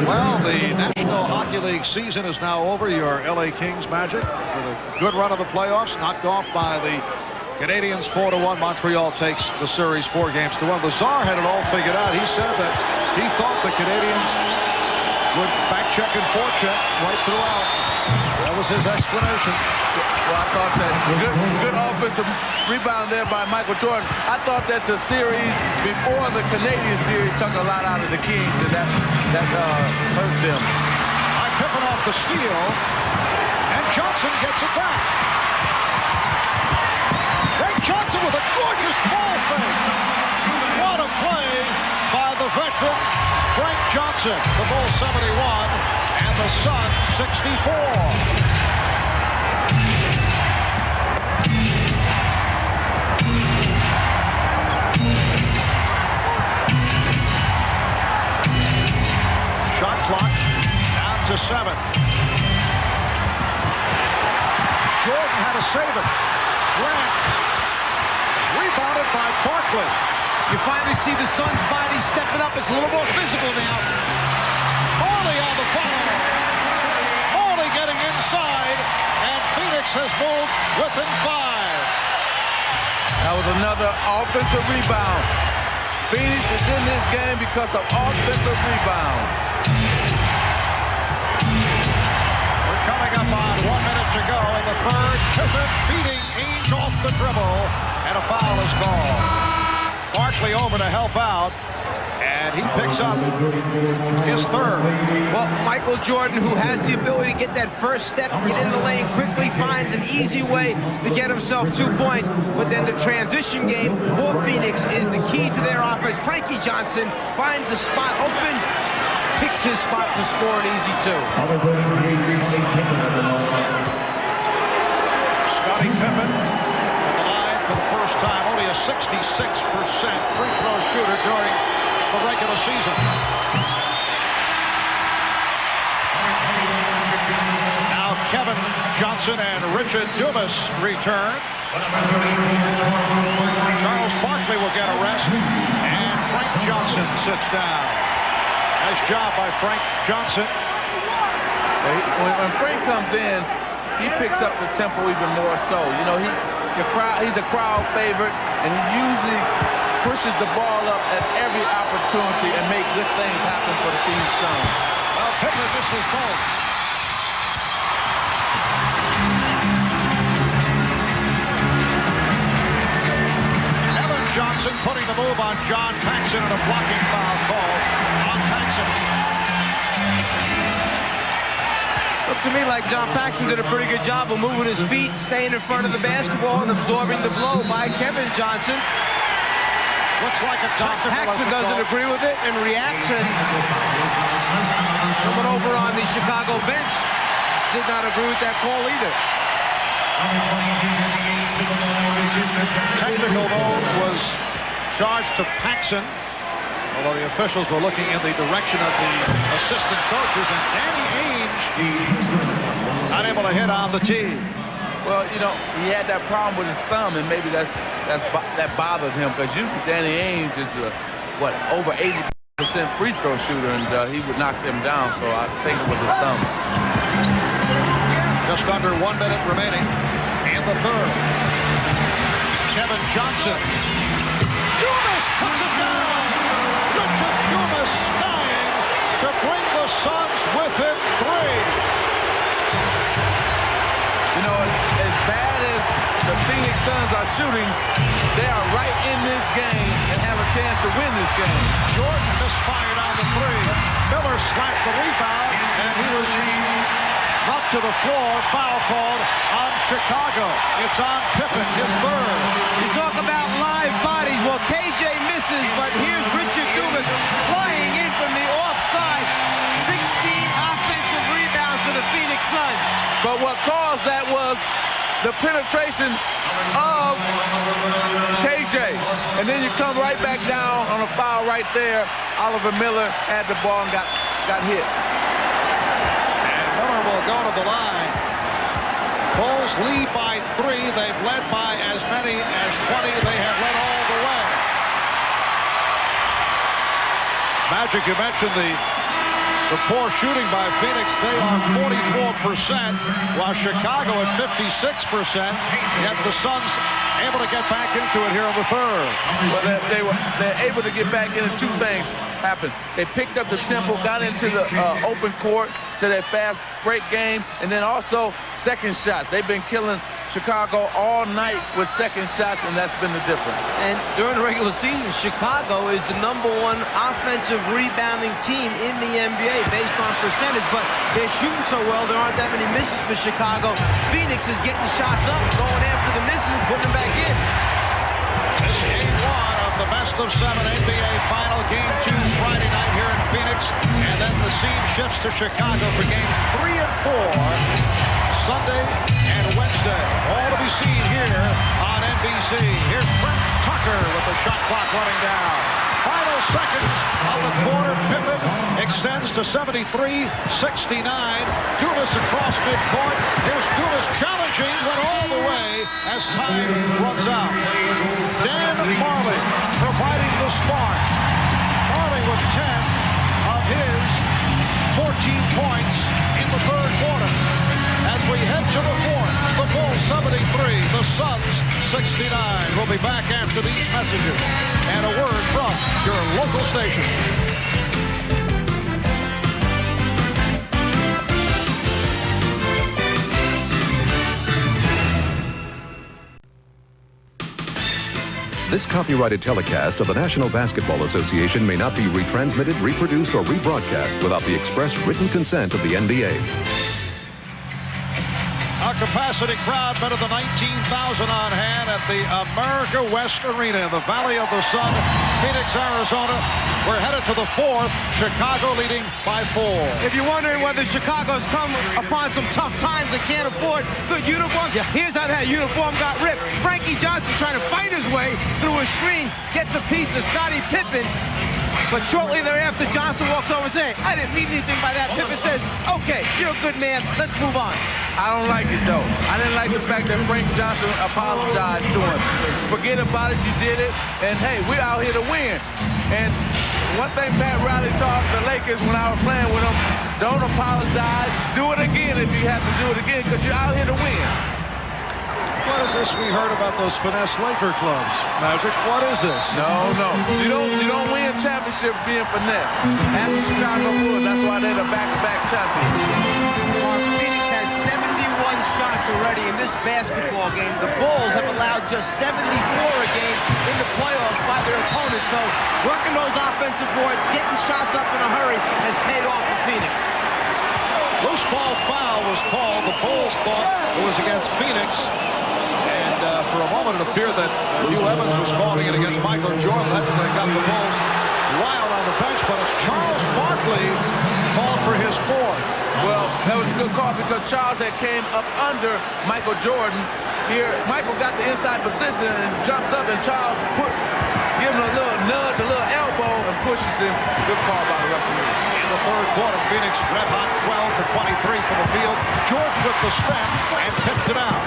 Well, the National Hockey League season is now over. Your LA Kings Magic with a good run of the playoffs, knocked off by the Canadiens 4-1. Montreal takes the series 4-1. Lazar had it all figured out. He said that he thought the Canadiens would back check and forecheck right throughout. That was his explanation. Well, I thought that good offensive rebound there by Michael Jordan. I thought that the series before the Canadian series took a lot out of the Kings, and that hurt them. By Pippen off the steal, and Johnson gets it back. Frank Johnson with a gorgeous ball fake. What a play by the veteran Frank Johnson. The Bulls 71 and the Suns 64. Shot clock down to 7. Jordan had to save it. Grant rebounded by Barkley. You finally see the Suns' body stepping up. It's a little more physical now. Marley on the foul. Marley getting inside, and Phoenix has moved within 5. That was another offensive rebound. Phoenix is in this game because of offensive rebounds. We're coming up on 1 minute to go in the third. Pippen beating Ainge off the dribble, and a foul is called. Barkley over to help out, and he picks up his third. Well, Michael Jordan, who has the ability to get that first step, get in the lane quickly, finds an easy way to get himself 2 points. But then the transition game for Phoenix is the key to their offense. Frankie Johnson finds a spot open, picks his spot to score an easy 2. Scottie Pippen at the line for the first time. Only a 66% free throw shooter during the regular season. Now Kevin Johnson and Richard Dumas return. Charles Barkley will get a rest, and Frank Johnson sits down. Nice job by Frank Johnson. When Frank comes in, he picks up the tempo even more so. You know, he's a crowd favorite, and he usually pushes the ball up at every opportunity and make good things happen for the Phoenix Suns. Well, Pippen misses both. Kevin Johnson Johnson putting the move on John Paxson and a blocking foul call on Paxson. Looked to me like John Paxson did a pretty good job of moving his feet, staying in front of the basketball, and absorbing the blow by Kevin Johnson. Looks like a John Paxson doesn't agree with it and reacts, and someone over on the Chicago bench did not agree with that call either. Technical, though, was charged to Paxson, although the officials were looking in the direction of the assistant coaches, and Danny Ainge not able to hit on the tee. Well, you know, he had that problem with his thumb, and maybe that bothered him, because usually Danny Ainge is over 80% free throw shooter, and he would knock them down. So I think it was his thumb. Just under 1 minute remaining in the third. Kevin Johnson. Dumas puts it down. Richard Dumas skying to bring the Suns within 3. You know, as bad as the Phoenix Suns are shooting, they are right in this game and have a chance to win this game. Jordan misfired on the 3. Miller slapped the rebound, and he was knocked to the floor. Foul called on Chicago. It's on Pippen, his third. You talk about live bodies. Well, KJ misses, but here's Richard Dumas flying in from the offside. 16 offensive rebounds for the Phoenix Suns. But what caused that was the penetration of KJ. And then you come right back down on a foul right there. Oliver Miller had the ball and got hit. And Miller will go to the line. Bulls lead by 3. They've led by as many as 20. They have led all the way. Magic, you mentioned the poor shooting by Phoenix. They are 44%, while Chicago at 56%. Yet the Suns able to get back into it here in the third. Well, they're able to get back into 2 things happened. They picked up the tempo, got into the open court to that fast break game, and then also second shots. They've been killing Chicago all night with second shots, and that's been the difference. And during the regular season, Chicago is the #1 offensive rebounding team in the NBA based on percentage, but they're shooting so well, there aren't that many misses for Chicago. Phoenix is getting shots up, going after the misses, and putting them back in. This game 1 of the best-of-7 NBA final. Game 2 Friday night here in Phoenix, and then the scene shifts to Chicago for games 3 and 4 Sunday and Wednesday. All to be seen here on NBC. Here's Trent Tucker with the shot clock running down. Final seconds of the quarter. Pippen extends to 73-69. Dumas across midcourt. Here's Dumas challenging, went all the way as time runs out. Dan Majerle providing the spark. Majerle with 10 of his 14 points in the third quarter. As we head to the fourth, the Bulls 73, the Suns 69. We'll be back after these messages and a word from your local station. This copyrighted telecast of the National Basketball Association may not be retransmitted, reproduced, or rebroadcast without the express written consent of the NBA. A capacity crowd better than 19,000 on hand at the America West Arena in the Valley of the Sun, Phoenix, Arizona. We're headed to the fourth. Chicago leading by 4. If you're wondering whether Chicago's come upon some tough times and can't afford good uniforms, here's how that uniform got ripped. Frankie Johnson trying to fight his way through a screen, gets a piece of Scottie Pippen. But shortly thereafter, Johnson walks over and says, I didn't mean anything by that. Pippen says, okay, you're a good man. Let's move on. I don't like it, though. I didn't like the fact that Frank Johnson apologized to him. Forget about it. You did it. And, hey, we're out here to win. And one thing Pat Riley taught the Lakers when I was playing with them, don't apologize. Do it again if you have to do it again, because you're out here to win. What is this we heard about those finesse Laker clubs, Magic? What is this? No. You don't win championships being finesse. That's the Chicago Bulls. That's why they're the back-to-back champions. Phoenix has 71 shots already in this basketball game. The Bulls have allowed just 74 a game in the playoffs by their opponents. So working those offensive boards, getting shots up in a hurry has paid off for Phoenix. Loose ball foul was called. The Bulls thought it was against Phoenix. And for a moment, it appeared that Hugh Evans was calling it against Michael Jordan. That's when they got the Bulls wild on the bench. But it's Charles Barkley called for his fourth. Well, that was a good call because Charles had came up under Michael Jordan. Here, Michael got the inside position and jumps up, and Charles give him a little nudge, a little elbow, and pushes him. Good call by the referee. In the third quarter, Phoenix red hot, 12 for 23 from the field. Jordan with the step and pitched it out.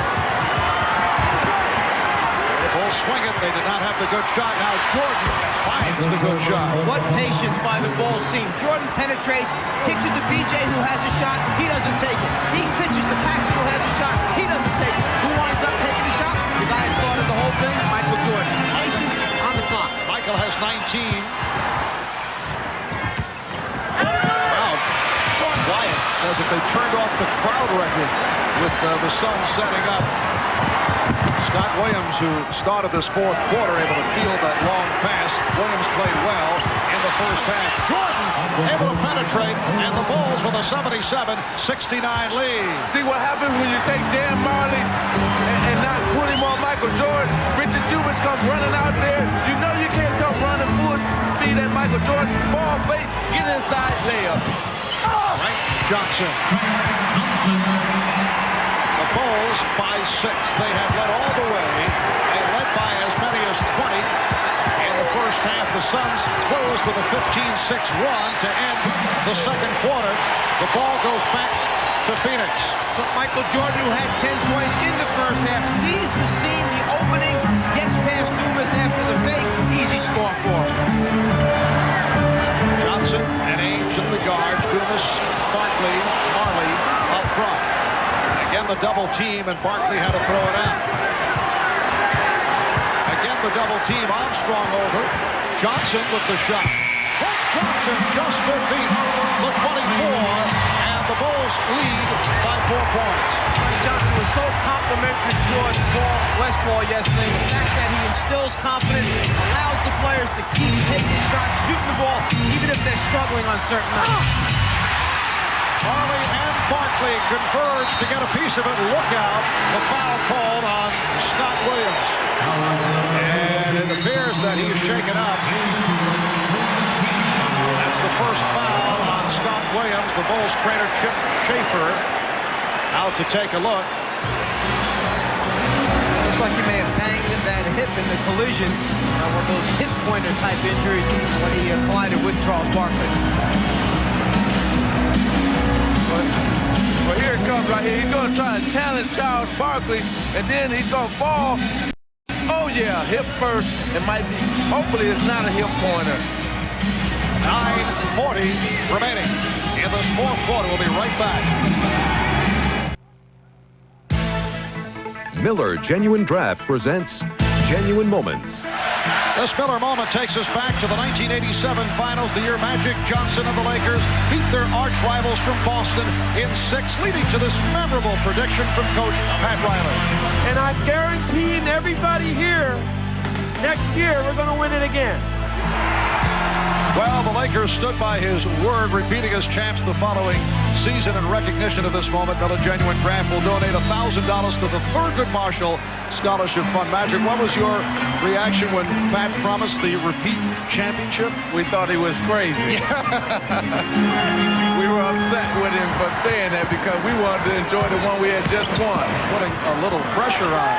The Bulls swing it. They did not have the good shot. Now Jordan finds the good shot. What patience by the Bulls team. Jordan penetrates, kicks it to BJ, who has a shot. He doesn't take it. He pitches to Paxson, who has a shot. He doesn't take it. Who winds up taking the shot? The guy that started the whole thing, Michael Jordan. Patience on the clock. Michael has 19. Crowd quiet as if they turned off the crowd record with the Suns setting up. Scott Williams, who started this fourth quarter, able to field that long pass. Williams played well in the first half. Jordan able to penetrate, and the Bulls with a 77-69 lead. See what happens when you take Dan Marley and not put him on Michael Jordan? Richard Dumas comes running out there. You know you can't come running full speed at Michael Jordan. Ball fake, get inside, layup. Frank Johnson. The Bulls by 6. They have led all the way. They led by as many as 20 in the first half. The Suns closed with a 15-6 run to end the second quarter. The ball goes back to Phoenix. So Michael Jordan, who had 10 points in the first half, sees the seam, the opening, gets past Dumas after the fake. Easy score for him. Johnson and Ames in the guards. Dumas, Barkley, Marley up front. Again, the double team, and Barkley had to throw it out. Again, the double team. Armstrong over. Johnson with the shot. Frank Johnson just to beat the 24, and the Bulls lead by 4 points. Frank Johnson was so complimentary to George Westfall yesterday. The fact that he instills confidence, allows the players to keep taking shots, shooting the ball, even if they're struggling on certain nights. Marley and Barkley converge to get a piece of it. Look out, the foul called on Scott Williams. And it appears that he's shaken up. That's the first foul on Scott Williams. The Bulls trainer Chip Schaefer out to take a look. Looks like he may have banged that hip in the collision. One of those hip pointer type injuries when he collided with Charles Barkley. Well, here it comes right here. He's going to try to challenge Charles Barkley, and then he's going to fall. Oh, yeah, hip first. It might be. Hopefully, it's not a hip pointer. 9:40 remaining in this fourth quarter. We'll be right back. Miller Genuine Draft presents Genuine Moments. This Miller moment takes us back to the 1987 finals, the year Magic Johnson of the Lakers beat their arch rivals from Boston in 6, leading to this memorable prediction from Coach Pat Riley. And I'm guaranteeing everybody here, next year we're going to win it again. Well, the Lakers stood by his word, repeating as champs the following season. In recognition of this moment, Miller Genuine Draft will donate $1,000 to the Thurgood Marshall Scholarship Fund. Magic, what was your reaction when Pat promised the repeat championship? We thought he was crazy. We were upset with him for saying that because we wanted to enjoy the one we had just won. Putting a little pressure on.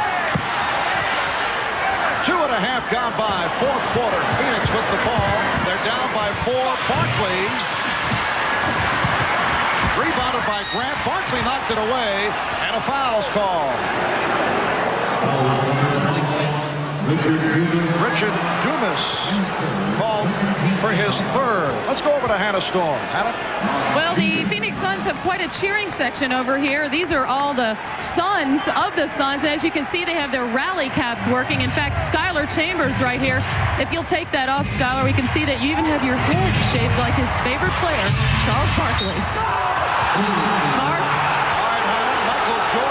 2.5 gone by, fourth quarter. Phoenix with the ball. They're down by 4. Barkley rebounded by Grant. Barkley knocked it away, and a foul's called. Richard Dumas called for his third. Let's go over to Hannah Storm. Hannah? Well, the Phoenix Suns have quite a cheering section over here. These are all the sons of the Suns. As you can see, they have their rally caps working. In fact, Skylar Chambers right here. If you'll take that off, Skylar, we can see that you even have your head shaped like his favorite player, Charles Barkley. All right, Hannah. Michael Jordan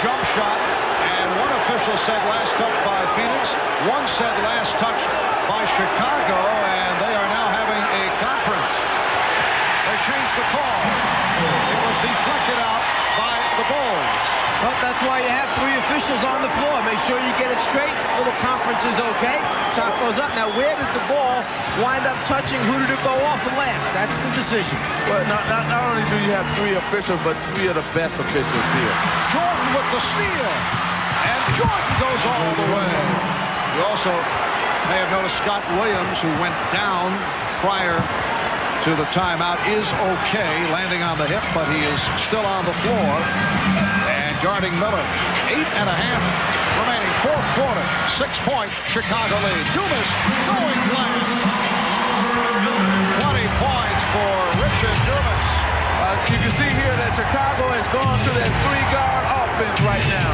jump shot, and one official said last touch by Phoenix, one said last touch by Chicago, and they are now having a conference. They changed the call. It was deflected out by the Bulls. Well, that's why you have 3 officials on the floor. Make sure you get it straight. Little conference is okay. Shot goes up. Now, where did the ball wind up touching? Who did it go off of last? That's the decision. Well, not only do you have 3 officials, but 3 of the best officials here. Jordan with the steal. And Jordan goes all the way. You also may have noticed Scott Williams, who went down prior to the timeout, is okay, landing on the hip, but he is still on the floor. And guarding Miller. 8.5 remaining, 4th quarter. 6-point Chicago lead. Dumas going blank. 20 points for Richard Dumas. You can see here that Chicago has gone to that 3-guard offense right now,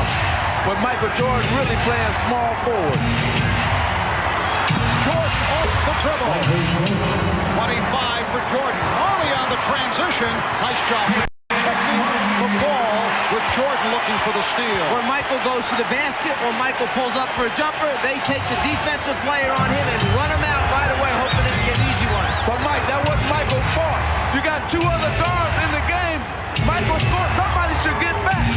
with Michael Jordan really playing small forward. Jordan off the dribble. 25 for Jordan. Only on the transition. Nice job protecting the ball with Jordan looking for the steal. When Michael goes to the basket or Michael pulls up for a jumper, they take the defensive player on him and run him out right away, hoping they can get an easy one. But Mike, that wasn't Michael fought. You got 2 other guards in the game. Michael scored. Somebody should get back.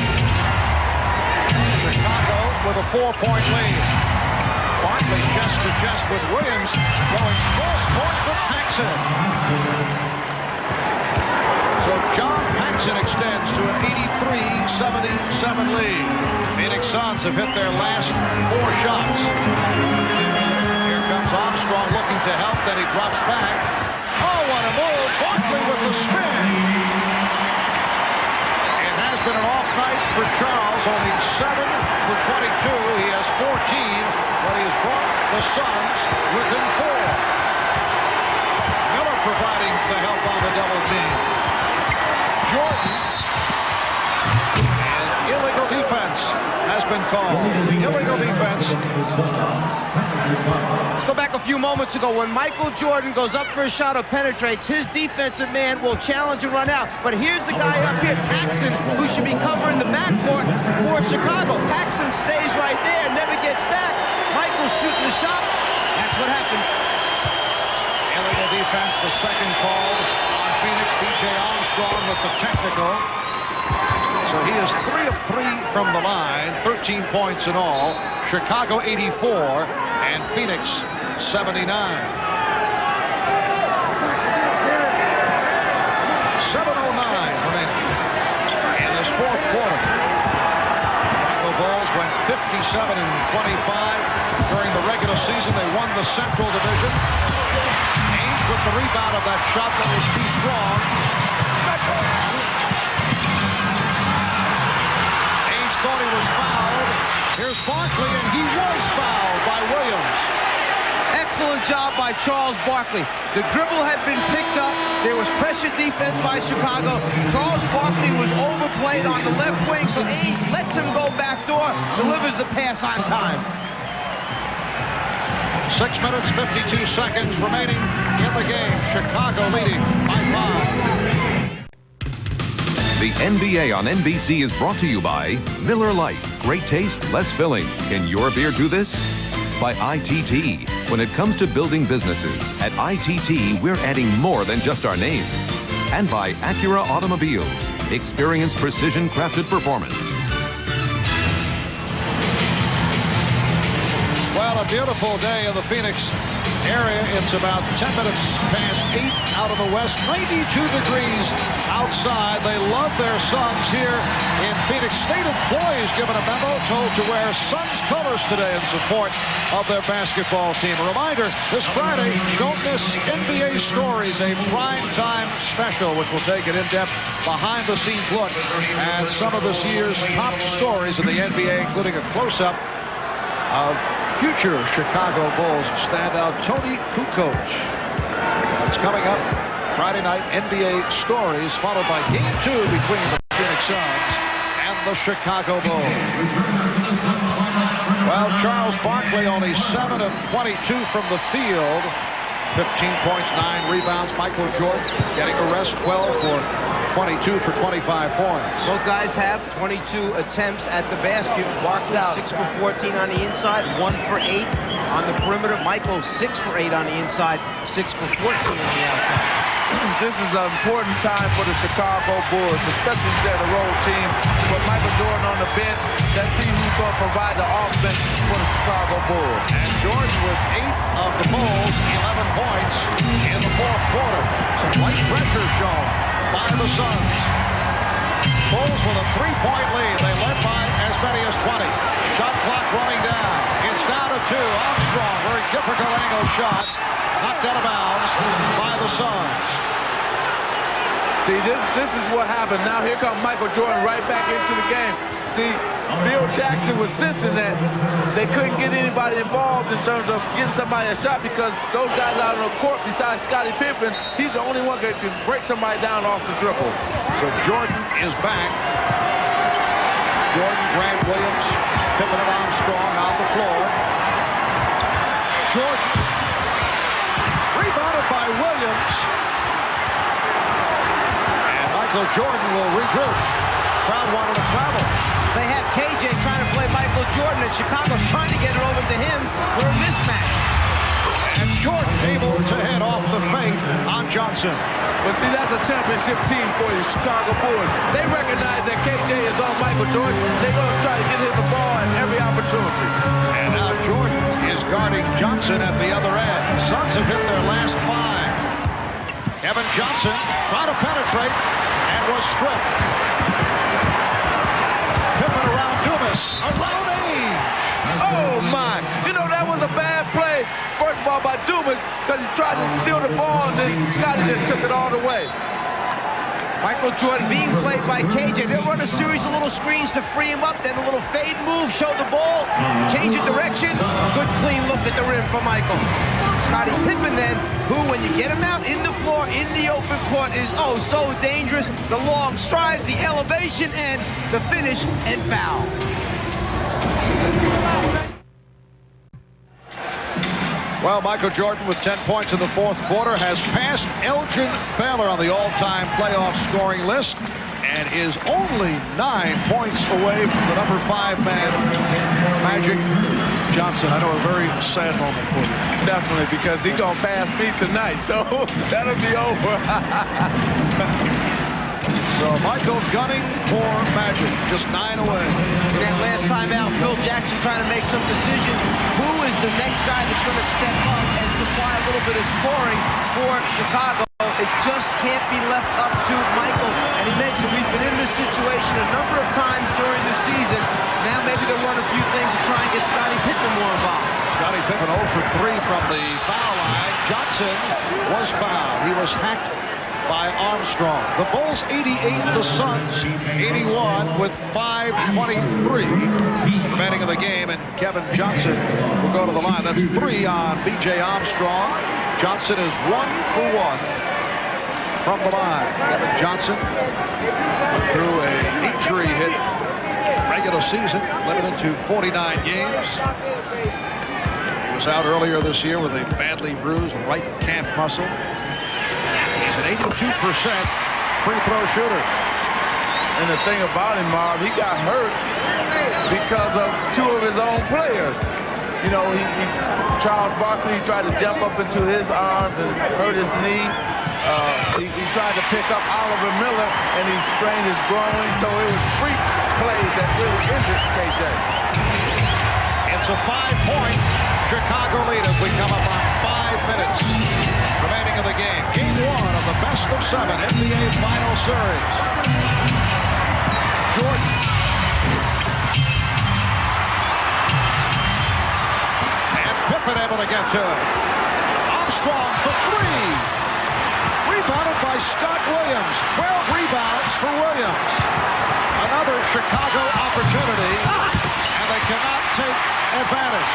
Chicago with a 4-point lead. Barkley chest to chest with Williams, going cross court with Paxson. So John Paxson extends to an 83-77 lead. Phoenix Suns have hit their last 4 shots. Here comes Armstrong looking to help, then he drops back. Oh, what a move! Barkley with the spin. It has been an off night for Charles, only 7 for 22. He has 14, but he has brought the Suns within 4. Miller providing the help on the double team. Jordan. And illegal defense has been called. Illegal defense. Let's go back a few moments ago. When Michael Jordan goes up for a shot or penetrates, his defensive man will challenge and run out. But here's the guy up here, Paxson, who should be covering the backcourt for Chicago. Paxson stays right there, never gets back. Michael's shooting the shot. That's what happens. Illegal defense, the second called on Phoenix. B.J. Armstrong with the technical. So he is 3 of 3 from the line, 13 points in all. Chicago 84 and Phoenix 79. 7:09 remaining in this 4th quarter. Chicago Bulls went 57-25 during the regular season. They won the Central Division. Ainge with the rebound of that shot that was too strong. Ainge thought he was fouled. Here's Barkley, and he was fouled by Williams. Excellent job by Charles Barkley. The dribble had been picked up. There was pressure defense by Chicago. Charles Barkley was overplayed on the left wing, so Ainge lets him go backdoor, delivers the pass on time. 6 minutes, 52 seconds remaining in the game. Chicago leading by 5. The NBA on NBC is brought to you by Miller Lite. Great taste, less filling. Can your beer do this? By ITT. When it comes to building businesses, at ITT, we're adding more than just our name. And by Acura Automobiles. Experience precision-crafted performance. Well, a beautiful day in the Phoenix area. It's about 10 minutes past 8 out of the west. 92 degrees outside. They love their Suns here in Phoenix. State employees given a memo, told to wear Suns colors today in support of their basketball team. A reminder, this Friday, don't miss NBA Stories, a primetime special, which will take an in-depth behind-the-scenes look at some of this year's top stories in the NBA, including a close-up of future Chicago Bulls standout Tony Kukoc. That's coming up Friday night, NBA Stories, followed by Game 2 between the Phoenix Suns and the Chicago Bulls. Well, Charles Barkley only 7 of 22 from the field. 15 points, 9 rebounds. Michael Jordan getting a rest, 12 for 22 for 25 points. Both guys have 22 attempts at the basket. Barkley 6 for 14 on the inside, 1 for 8 on the perimeter. Michael 6 for 8 on the inside, 6 for 14 on the outside. This is an important time for the Chicago Bulls, especially if they're the road team. With Michael Jordan on the bench, let's see who's going to provide the offense for the Chicago Bulls. And Jordan with 8 of the Bulls, 11 points in the fourth quarter. Some light pressure shown by the Suns. Bulls with a 3-point lead. They led by as many as 20. Shot clock running down. It's down to 2. Armstrong, very difficult angle shot. Knocked out of bounds by the Suns. See, this is what happened. Now here comes Michael Jordan right back into the game. See, Bill Jackson was sensing that they couldn't get anybody involved in terms of getting somebody a shot because those guys out on the court besides Scottie Pippen, he's the only one that can break somebody down off the dribble. So Jordan is back. Jordan, Grant Williams, Pippen and Armstrong on the floor. Jordan rebounded by Williams. And Michael Jordan will regroup. Crowd wanted to travel. They have KJ trying to play Michael Jordan, and Chicago's trying to get it over to him for a mismatch. And Jordan able to head off the fake on Johnson. But see, that's a championship team for you, Chicago Bulls. They recognize that KJ is on Michael Jordan. They're going to try to get him the ball at every opportunity. And now Jordan is guarding Johnson at the other end. Suns have hit their last 5. Kevin Johnson trying to penetrate and was stripped. Pippen around Dumas, around Age. Oh, my. You know, that was a bad play, first of all, by Dumas, because he tried to steal the ball, and then Scottie just took it all the way. Michael Jordan being played by KJ. They'll run a series of little screens to free him up, then a little fade move, show the ball, change of direction. Good clean look at the rim for Michael. Scottie Pippen then, who when you get him out in the floor, in the open court, is oh so dangerous. The long strides, the elevation, and the finish and foul. Well, Michael Jordan with 10 points in the fourth quarter has passed Elgin Baylor on the all-time playoff scoring list and is only 9 points away from the number 5 man, Magic Johnson. I know a very sad moment for you. Definitely, because he's going to pass me tonight, so that'll be over. So Michael gunning for Magic, just 9 away. That last time out, Phil Jackson trying to make some decisions. Who is the next guy that's going to step up and supply a little bit of scoring for Chicago? It just can't be left up to Michael. And he mentioned we've been in this situation a number of times during the season. Now maybe they'll run a few things to try and get Scottie Pippen more involved. Scottie Pippen 0 for 3 from the foul line. Johnson was fouled. He was hacked by Armstrong. The Bulls 88, the Suns 81 with 5:23 remaining of the game, and Kevin Johnson will go to the line. That's 3 on B.J. Armstrong. Johnson is 1 for 1 from the line. Kevin Johnson through an injury-hit regular season, limited to 49 games. He was out earlier this year with a badly bruised right calf muscle. He's an 82% free throw shooter. And the thing about him, Marv, he got hurt because of 2 of his own players. You know, Charles Barkley tried to jump up into his arms and hurt his knee. He tried to pick up Oliver Miller, and he sprained his groin. So it was freak plays that really injured KJ. It's a 5-point Chicago lead as we come up on 5 minutes remaining of the game. Game 1 of the best-of-7 NBA Final Series. Jordan. And Pippen able to get to it. Armstrong for 3. Rebounded by Scott Williams. 12 rebounds for Williams. Another Chicago opportunity, and they cannot take advantage.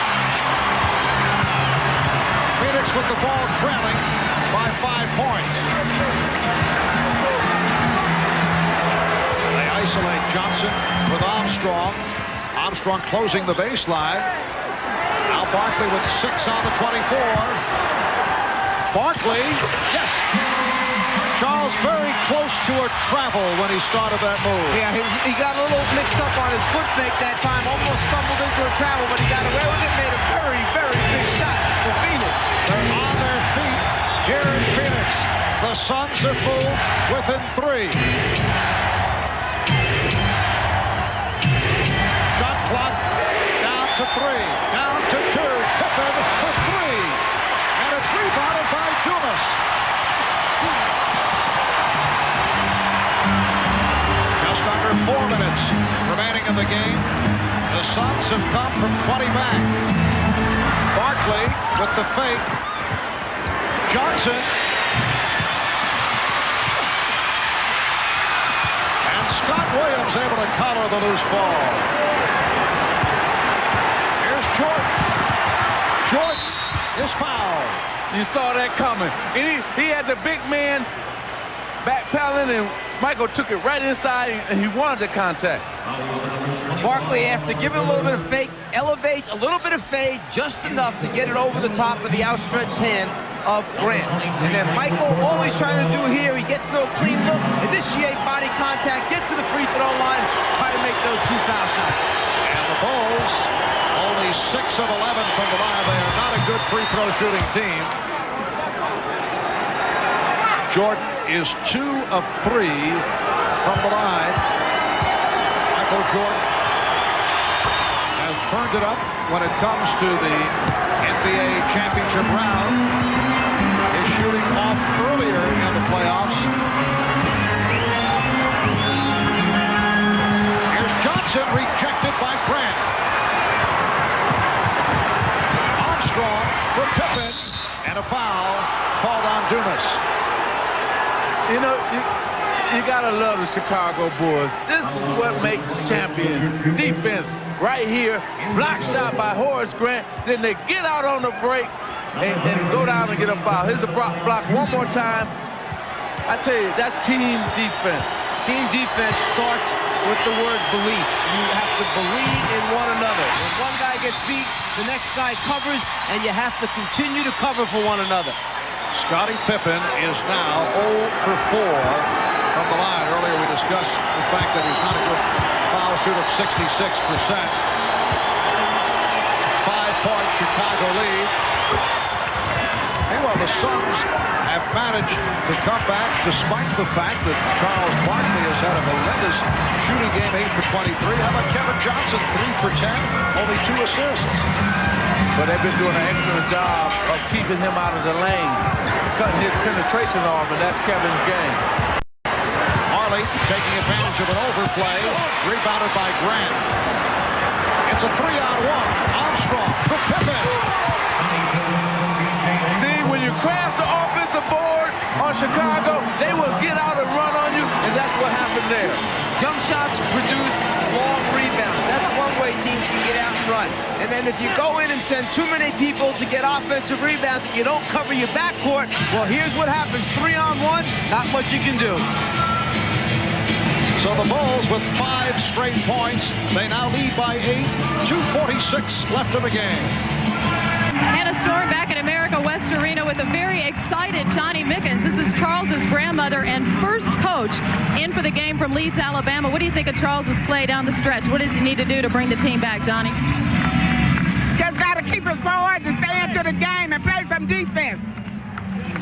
Phoenix with the ball trailing by 5 points. They isolate Johnson with Armstrong. Armstrong closing the baseline. Now Barkley with 6 on the 24. Barkley, yes. Charles very close to a travel when he started that move. Yeah, he got a little mixed up on his foot fake that time, almost stumbled into a travel, but he got away with it, made a very, very big shot for Phoenix. They're on their feet here in Phoenix. The Suns have moved within 3. Shot clock down to 3, down to 2. Pippen for 3, and it's rebounded by Dumas. Just under 4 minutes remaining in the game. The Suns have come from 20 back. Barkley with the fake. Johnson. And Scott Williams able to collar the loose ball. Here's Jordan. Jordan is fouled. You saw that coming. And he had the big man backpedaling, and Michael took it right inside, and he wanted the contact. Barkley, after giving a little bit of fake, elevates a little bit of fade, just enough to get it over the top of the outstretched hand of Grant. And then Michael, always trying to do here, he gets no clean look, initiate body contact, get to the free throw line, try to make those 2 foul shots. And the Bulls, only 6 of 11 from the line. They are not a good free throw shooting team. Jordan is 2 of 3 from the line. Michael Jordan has burned it up when it comes to the NBA championship round. His shooting off earlier in the playoffs. Here's Johnson, rejected by Grant. Armstrong for Pippen, and a foul called on Dumas. You know, you gotta love the Chicago Bulls. This is what makes champions. Defense right here, block shot by Horace Grant. Then they get out on the break and go down and get a foul. Here's a block one more time. I tell you, that's team defense. Team defense starts with the word belief. You have to believe in one another. When one guy gets beat, the next guy covers, and you have to continue to cover for one another. Scottie Pippen is now 0 for 4 from the line. Earlier we discussed the fact that he's not a good foul shooter at 66%. 5-point Chicago lead. Meanwhile, the Suns have managed to come back despite the fact that Charles Barkley has had a horrendous shooting game, 8 for 23. How about Kevin Johnson, 3 for 10, only 2 assists. But they've been doing an excellent job of keeping him out of the lane, cutting his penetration off, and that's Kevin's game. Marley taking advantage of an overplay, rebounded by Grant. It's a 3-on-1. Armstrong for Pippen. See, when you crash the offensive board on Chicago, they will get out and run on you, and that's what happened there. Jump shots produce long rebounds. That's one way teams can get out and run. And then if you go in and send too many people to get offensive rebounds and you don't cover your backcourt, well, here's what happens. 3-on-1, not much you can do. So the Bulls with 5 straight points. They now lead by 8. 2:46 left in the game. And a storm back at America West Arena with a very excited Johnny Mickens. This is Charles's grandmother and first coach in for the game from Leeds, Alabama. What do you think of Charles's play down the stretch? What does he need to do to bring the team back, Johnny? Just got to keep his boys and stay into the game and play some defense.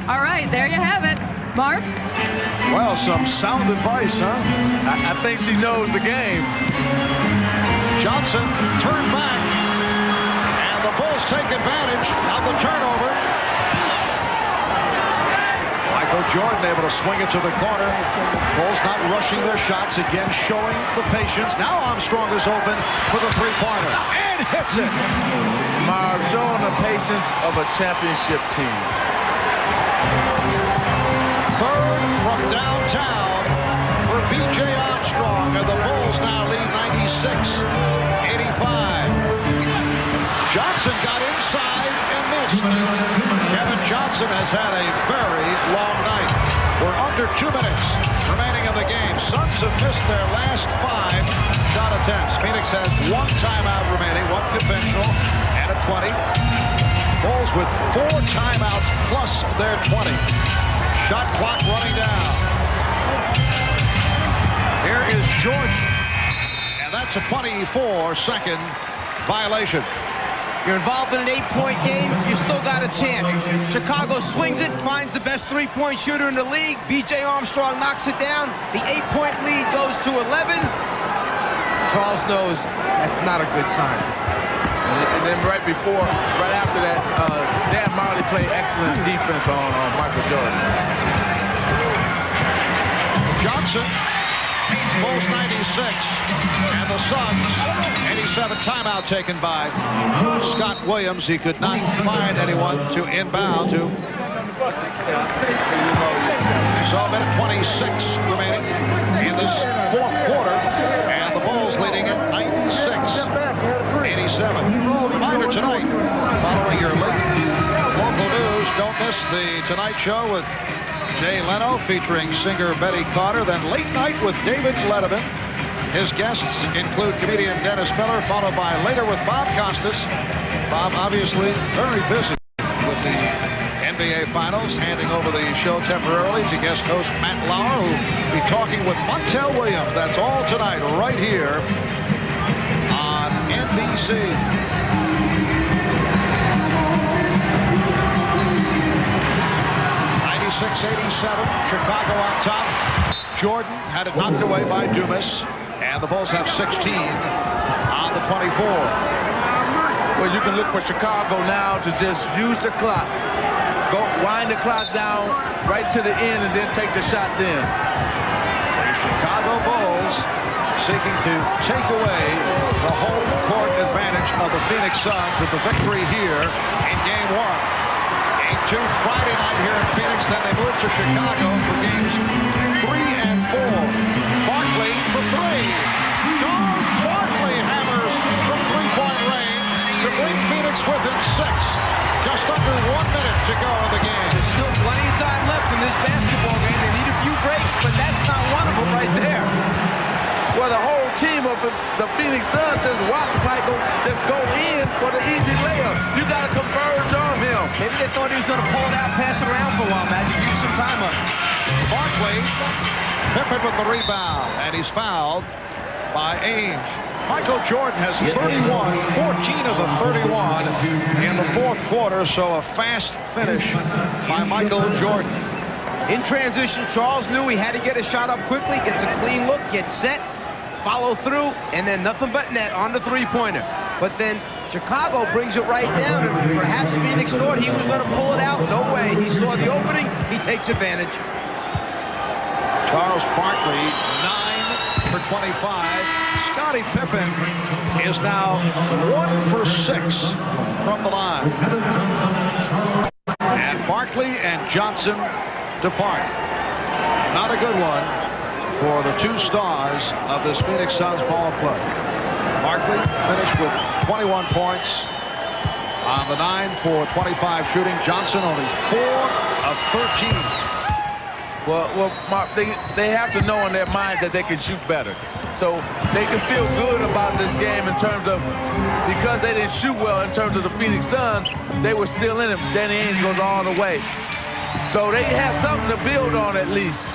All right, there you have it. Marv? Well, some sound advice, huh? I think she knows the game. Johnson turned back. The Bulls take advantage of the turnover. Michael Jordan able to swing it to the corner. Bulls not rushing their shots, again showing the patience. Now Armstrong is open for the three-pointer and hits it. Marv showing the patience of a championship team. Third from downtown for B.J. Armstrong, and the Bulls now lead 96-85. Johnson got inside and missed. Kevin Johnson has had a very long night. We're under 2 minutes remaining in the game. Suns have missed their last 5 shot attempts. Phoenix has 1 timeout remaining, 1 conventional, and a 20. Bulls with 4 timeouts plus their 20. Shot clock running down. Here is Jordan. And that's a 24-second violation. You're involved in an 8-point game, you still got a chance. Chicago swings it, finds the best 3-point shooter in the league. B.J. Armstrong knocks it down. The 8-point lead goes to 11. Charles knows that's not a good sign. And then right after that, Dan Marley played excellent defense on Michael Jordan. Johnson, Bulls 96, and the Suns 87. Timeout taken by Scott Williams. He could not find anyone to inbound to. So a minute 26 remaining in this fourth quarter, and the Bulls leading at 96-87. Reminder tonight, following your late local news, don't miss the Tonight Show with Jay Leno featuring singer Betty Carter, then Late Night with David Letterman. His guests include comedian Dennis Miller, followed by Later with Bob Costas. Bob obviously very busy with the NBA Finals, handing over the show temporarily to guest host Matt Lauer, who will be talking with Montel Williams. That's all tonight right here on NBC. 86-87, Chicago on top. Jordan had it knocked away by Dumas, and the Bulls have 16 on the 24. Well, you can look for Chicago now to just use the clock. Go wind the clock down right to the end and then take the shot then. The Chicago Bulls seeking to take away the home court advantage of the Phoenix Suns with the victory here in Game 1. Game 2 Friday night here in Phoenix, then they move to Chicago for games 3 and 4. Barkley for 3. Charles Barkley hammers from three-point range to bring Phoenix within 6. Just under 1 minute to go in the game. There's still plenty of time left in this basketball game. They need a few breaks, but that's not one of them right there. Well, the whole team of the Phoenix Suns just watch Michael just go in for the easy layup. You got to converge on him. Maybe they thought he was going to pull it out, pass it around for a while, Magic. Use some time up. Barkley, Pippen with the rebound, and he's fouled by Ainge. Michael Jordan has 31, 14 of the 31 in the fourth quarter, so a fast finish by Michael Jordan. In transition, Charles knew he had to get a shot up quickly, get a clean look, get set, follow through, and then nothing but net on the three-pointer. But then Chicago brings it right down, and perhaps Phoenix thought he was going to pull it out. No way. He saw the opening. He takes advantage. Charles Barkley, 9 for 25. Scottie Pippen is now 1 for 6 from the line. And Barkley and Johnson depart. Not a good one for the two stars of this Phoenix Suns ball club. Barkley finished with 21 points on the 9 for 25 shooting. Johnson only 4 of 13. Well, Mark, they have to know in their minds that they can shoot better. So they can feel good about this game in terms of, because they didn't shoot well in terms of the Phoenix Suns, they were still in it. Danny Ainge goes all the way. So they have something to build on at least.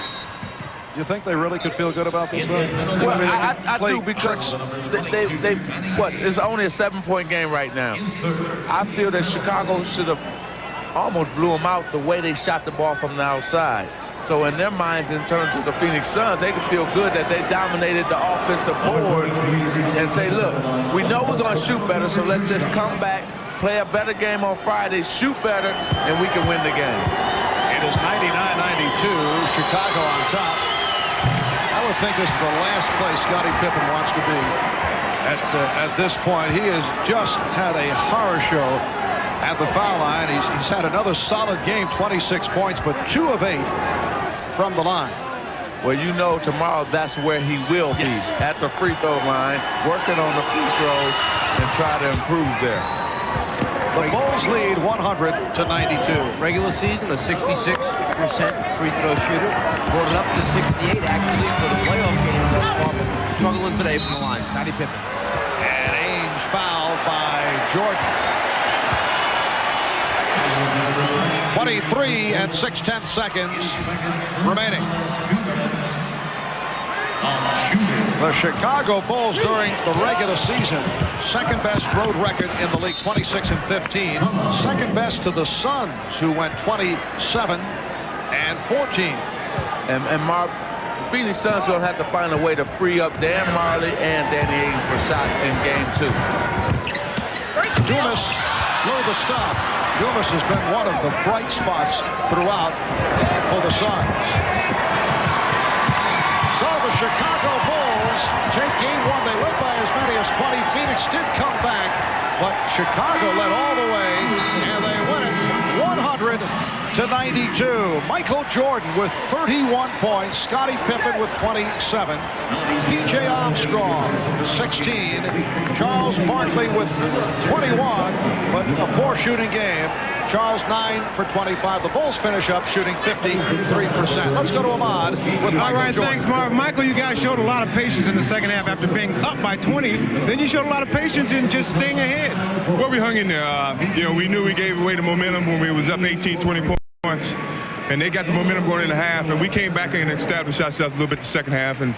You think they really could feel good about this, though? Well, I do, because it's only a 7-point game right now. I feel that Chicago should have almost blew them out the way they shot the ball from the outside. So in their minds, in terms of the Phoenix Suns, they can feel good that they dominated the offensive boards and say, look, we know we're going to shoot better, so let's just come back, play a better game on Friday, shoot better, and we can win the game. It is 99-92, Chicago on top. I would think this is the last place Scottie Pippen wants to be at this point. He has just had a horror show at the foul line. He's had another solid game, 26 points, but 2 of 8 from the line. Well, you know tomorrow that's where he will be, at the free throw line, working on the free throws and try to improve there. The Bulls lead 100-92. Regular season, a 66% free throw shooter. Brought it up to 68 actually for the playoff game thus far, but struggling today from the line. Scottie Pippen. And Ainge fouled by Jordan. 23 and 6/10 seconds remaining. The Chicago Bulls during the regular season, second best road record in the league, 26 and 15. Second best to the Suns, who went 27 and 14. And Mark, Phoenix Suns will have to find a way to free up Dan Marley and Danny Ainge for shots in game 2. Dumas blew the stop. Dumas has been one of the bright spots throughout for the Suns. So the Chicago Bulls take game 1. They led by as many as 20. Phoenix did come back, but Chicago led all the way, and they win it 100-92. Michael Jordan with 31 points. Scottie Pippen with 27. P.J. Armstrong, 16. Charles Barkley with 21, but a poor shooting game. Charles 9 for 25. The Bulls finish up shooting 53%. Let's go to Ahmad with Michael All right, Jordan. thanks, Marv. Michael, you guys showed a lot of patience in the second half after being up by 20. Then you showed a lot of patience in just staying ahead. Well, we hung in there. You know, we knew we gave away the momentum when we was up 18, 20 points. And they got the momentum going in the half. And we came back and established ourselves a little bit in the second half. And,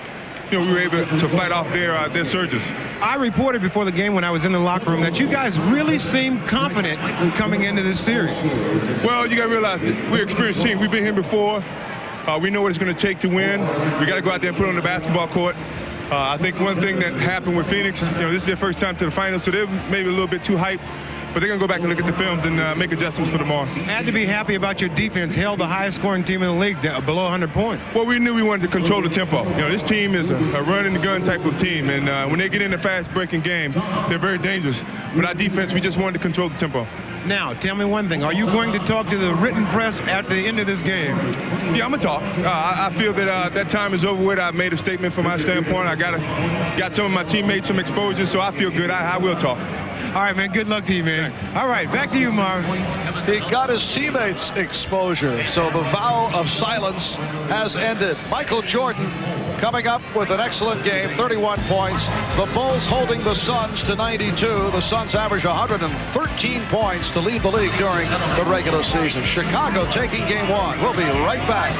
you know, we were able to fight off their surges. I reported before the game when I was in the locker room that you guys really seemed confident coming into this series. Well, you got to realize that we're an experienced team. We've been here before. We know what it's going to take to win. We got to go out there and put on the basketball court. I think one thing that happened with Phoenix, you know, this is their first time to the finals, so they're maybe a little bit too hyped. But they're going to go back and look at the films and make adjustments for tomorrow. Had to be happy about your defense. Held the highest scoring team in the league below 100 points. Well, we knew we wanted to control the tempo. You know, this team is a run-and-the-gun type of team. And when they get in a fast-breaking game, they're very dangerous. But our defense, we just wanted to control the tempo. Now, tell me one thing. Are you going to talk to the written press at the end of this game? Yeah, I'm going to talk. I feel that that time is over with. I've made a statement from my standpoint. I got some of my teammates some exposure, so I feel good. I will talk. All right, man. Good luck to you, man. All right, back to you, Marv. He got his teammates exposure, so the vow of silence has ended. Michael Jordan coming up with an excellent game, 31 points. The Bulls holding the Suns to 92. The Suns average 113 points to lead the league during the regular season. Chicago taking game 1. We'll be right back.